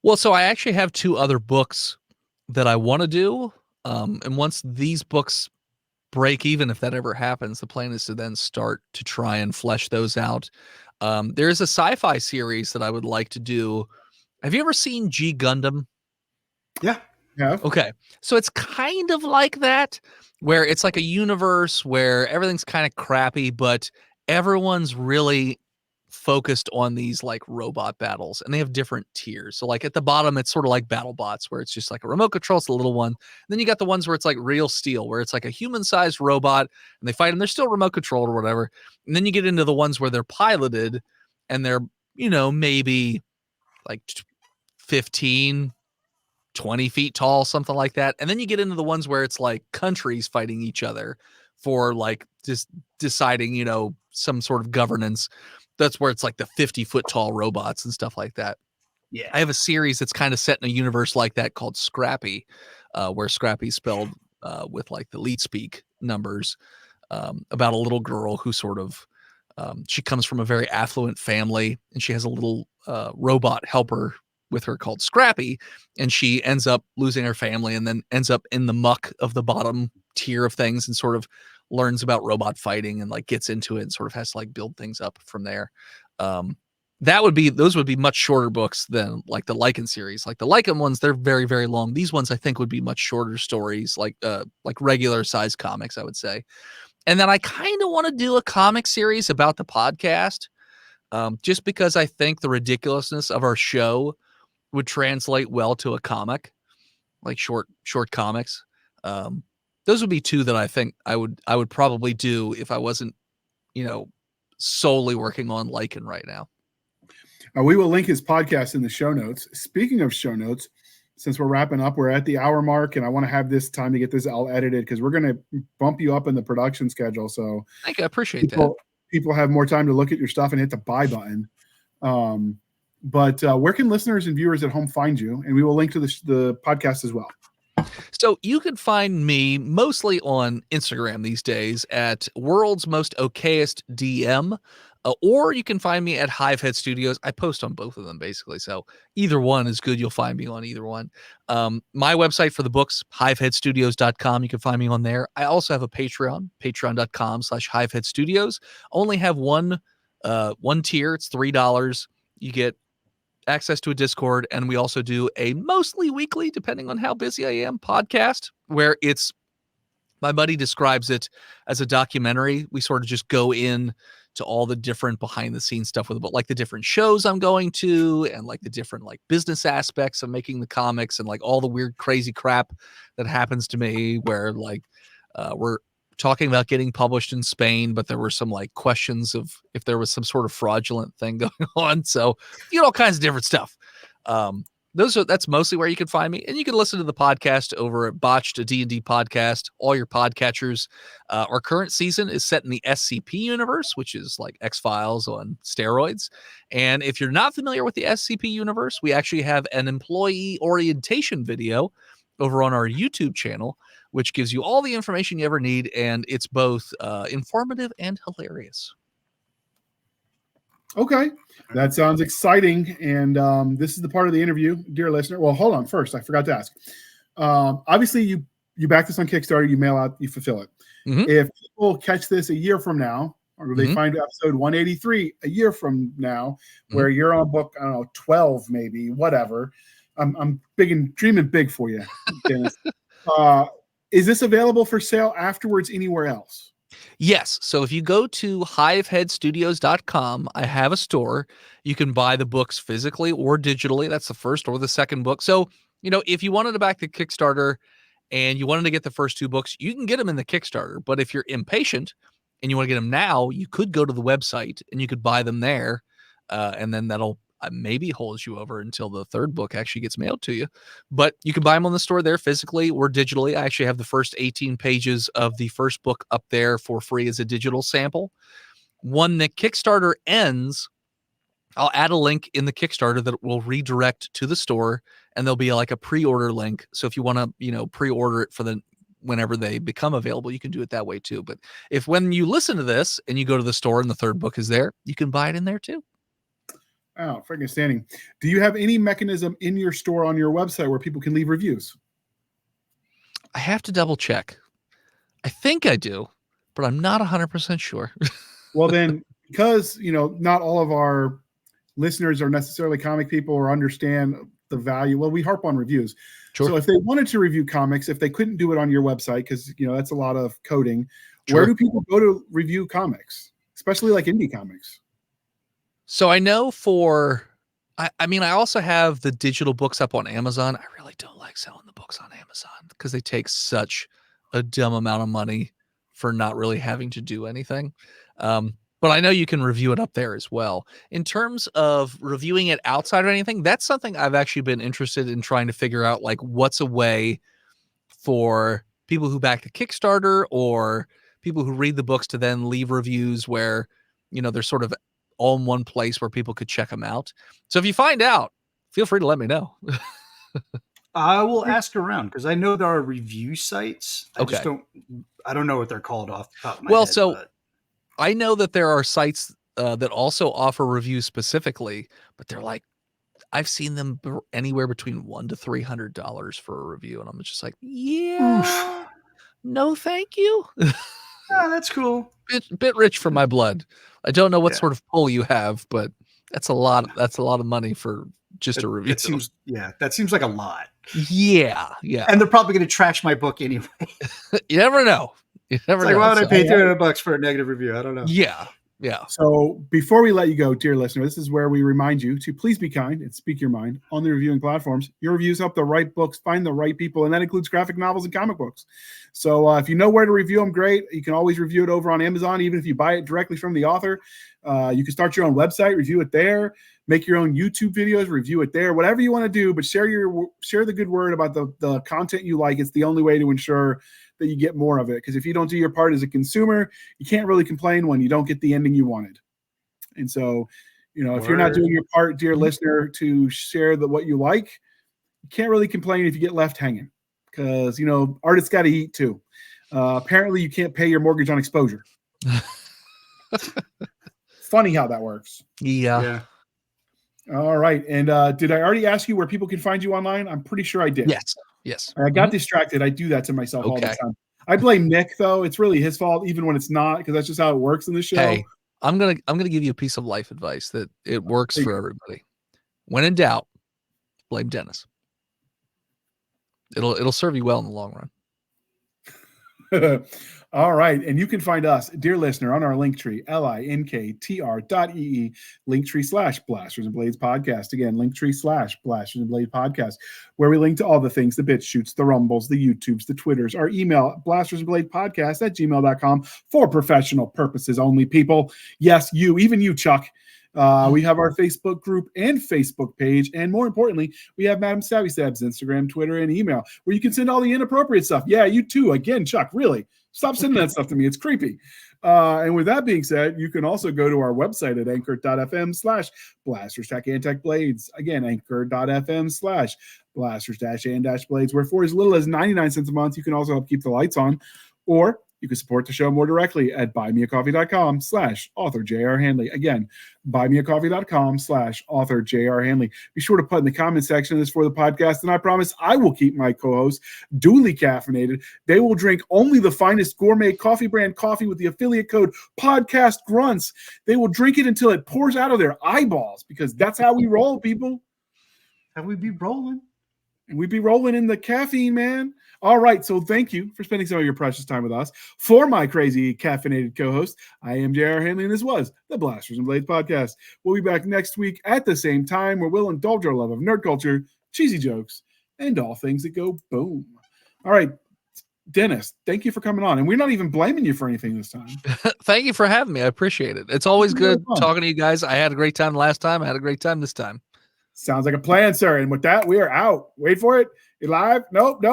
Well, so I actually have 2 other books that I want to do. And once these books break even, if that ever happens, the plan is to then start to try and flesh those out. There's a sci-fi series that I would like to do. Have you ever seen G Gundam? Yeah. Okay. So it's kind of like that, where it's like a universe where everything's kind of crappy, but everyone's really focused on these like robot battles, and they have different tiers. So like at the bottom, it's sort of like BattleBots, where it's just like a remote control, it's the little one. And then you got the ones where it's like Real Steel, where it's like a human-sized robot and they fight and they're still remote controlled or whatever. And then you get into the ones where they're piloted and they're, maybe like 15, 20 feet tall, something like that. And then you get into the ones where it's like countries fighting each other for like just deciding, some sort of governance. That's where it's like the 50-foot tall robots and stuff like that. Yeah. I have a series that's kind of set in a universe like that called Scrappy, where Scrappy's spelled with like the leet speak numbers, about a little girl who sort of, she comes from a very affluent family, and she has a little robot helper with her called Scrappy, and she ends up losing her family and then ends up in the muck of the bottom tier of things and sort of learns about robot fighting and like gets into it and sort of has to like build things up from there. Those would be much shorter books than like the Lycan series. Like the Lycan ones, they're very, very long. These ones I think would be much shorter stories, like regular size comics, I would say. And then I kind of want to do a comic series about the podcast, just because I think the ridiculousness of our show would translate well to a comic, like short comics. Those would be 2 that I think I would probably do if I wasn't, solely working on Lycan right now. We will link his podcast in the show notes. Speaking of show notes, since we're wrapping up, we're at the hour mark, and I want to have this time to get this all edited because we're going to bump you up in the production schedule. So I appreciate that. People have more time to look at your stuff and hit the buy button. But where can listeners and viewers at home find you? And we will link to the podcast as well. So you can find me mostly on Instagram these days at World's Most Okayest DM, or you can find me at Hivehead Studios. I post on both of them basically, so either one is good. You'll find me on either one. My website for the books, hiveheadstudios.com. You can find me on there. I also have a Patreon, patreon.com/hiveheadstudios. Only have one tier. It's $3. You get access to a Discord, and we also do a mostly weekly, depending on how busy I am, podcast where it's, my buddy describes it as a documentary. We sort of just go in to all the different behind the scenes stuff with it, but like the different shows I'm going to and like the different like business aspects of making the comics and like all the weird crazy crap that happens to me where like we're talking about getting published in Spain, but there were some like questions of if there was some sort of fraudulent thing going on. So you know, all kinds of different stuff. That's mostly where you can find me, and you can listen to the podcast over at Botched, a D&D podcast, all your podcatchers. Our current season is set in the SCP universe, which is like X-Files on steroids. And if you're not familiar with the SCP universe, we actually have an employee orientation video over on our YouTube channel, which gives you all the information you ever need, and it's both informative and hilarious. Okay, that sounds exciting. And this is the part of the interview, dear listener. Well, hold on. First, I forgot to ask. Obviously, you back this on Kickstarter, you mail out, you fulfill it. Mm-hmm. If people catch this a year from now, or they find episode 183 a year from now, where you're on book, I don't know, 12 maybe, whatever, I'm big and dreaming big for you, Dennis. Is this available for sale afterwards anywhere else? Yes. So if you go to hiveheadstudios.com, I have a store. You can buy the books physically or digitally. That's the first or the second book. So, if you wanted to back the Kickstarter and you wanted to get the first 2 books, you can get them in the Kickstarter. But if you're impatient and you want to get them now, you could go to the website and you could buy them there. And then that'll maybe holds you over until the 3rd book actually gets mailed to you. But you can buy them on the store there physically or digitally. I actually have the first 18 pages of the first book up there for free as a digital sample. When the Kickstarter ends, I'll add a link in the Kickstarter that will redirect to the store, and there'll be like a pre-order link. So if you want to, pre-order it for whenever they become available, you can do it that way too. But if when you listen to this and you go to the store and the 3rd book is there, you can buy it in there too. Oh, freaking standing. Do you have any mechanism in your store on your website where people can leave reviews? I have to double check. I think I do, but I'm not 100% sure. Well, then, because, not all of our listeners are necessarily comic people or understand the value. Well, we harp on reviews. Sure. So if they wanted to review comics, if they couldn't do it on your website, because, that's a lot of coding, Sure. Where do people go to review comics, especially like indie comics? So I know I also have the digital books up on Amazon. I really don't like selling the books on Amazon because they take such a dumb amount of money for not really having to do anything. But I know you can review it up there as well. In terms of reviewing it outside of anything, that's something I've actually been interested in trying to figure out, like what's a way for people who back the Kickstarter or people who read the books to then leave reviews where, they're sort of all in one place where people could check them out. So if you find out, feel free to let me know. I will ask around because I know there are review sites. I don't know what they're called off the top of my head. But I know that there are sites that also offer reviews specifically, but they're like, I've seen them anywhere between $100 to $300 for a review. And I'm just like, no, thank you. That's cool. Bit rich for my blood. I don't know what sort of pull you have, but that's a lot of money for just a review. That seems like a lot. Yeah. And they're probably going to trash my book anyway. You never know. Why would I pay $300 for a negative review? I don't know. Yeah. So before we let you go, dear listener, this is where we remind you to please be kind and speak your mind on the reviewing platforms. Your reviews help the right books find the right people, and that includes graphic novels and comic books. So if you know where to review them, great. You can always review it over on Amazon, even if you buy it directly from the author. You can start your own website, review it there. Make your own YouTube videos, review it there. Whatever you want to do, but share the good word about the content you like. It's the only way to ensure that you get more of it. Because if you don't do your part as a consumer, you can't really complain when you don't get the ending you wanted. And so, if you're not doing your part, dear listener, to share what you like, you can't really complain if you get left hanging. Because, artists got to eat too. Apparently, you can't pay your mortgage on exposure. Funny how that works. Yeah. All right. And did I already ask you where people can find you online? I'm pretty sure I did. Yes. I got distracted. I do that to myself all the time. I blame Nick, though. It's really his fault, even when it's not, because that's just how it works in the show. Hey, I'm gonna give you a piece of life advice that it works for everybody. When in doubt, blame Dennis. It'll serve you well in the long run. All right. And you can find us, dear listener, on our link tree, linktr.ee, linktree/Blasters and Blades podcast. Again, linktree/Blasters and Blades podcast, where we link to all the things, the bit shoots, the rumbles, the YouTubes, the Twitters, our email, blastersandbladepodcast@gmail.com for professional purposes only, people. Yes, even you, Chuck. We have our Facebook group and Facebook page. And more importantly, we have Madam Stabby Stab's Instagram, Twitter, and email, where you can send all the inappropriate stuff. Yeah, you too. Again, Chuck, really. Stop sending that stuff to me. It's creepy. And with that being said, you can also go to our website at anchor.fm/blasters-and-blades. Again, anchor.fm/blasters-and-blades, where for as little as 99 cents a month, you can also help keep the lights on. Or you can support the show more directly at buymeacoffee.com/author J.R. Handley. Again, buymeacoffee.com/author J.R. Handley. Be sure to put in the comment section this for the podcast, and I promise I will keep my co-hosts duly caffeinated. They will drink only the finest gourmet coffee brand coffee with the affiliate code podcast grunts. They will drink it until it pours out of their eyeballs, because that's how we roll, people. And we'd be rolling. And we'd be rolling in the caffeine, man. All right. So thank you for spending some of your precious time with us. For my crazy caffeinated co-host, I am J.R. Handley, and this was the Blasters and Blades podcast. We'll be back next week at the same time, where we'll indulge our love of nerd culture, cheesy jokes, and all things that go boom. All right. Dennis, thank you for coming on. And we're not even blaming you for anything this time. Thank you for having me. I appreciate it. It's always Really good fun. talking to you guys. I had a great time last time. I had a great time this time. Sounds like a plan, sir. And with that, we are out. Wait for it. You live? Nope.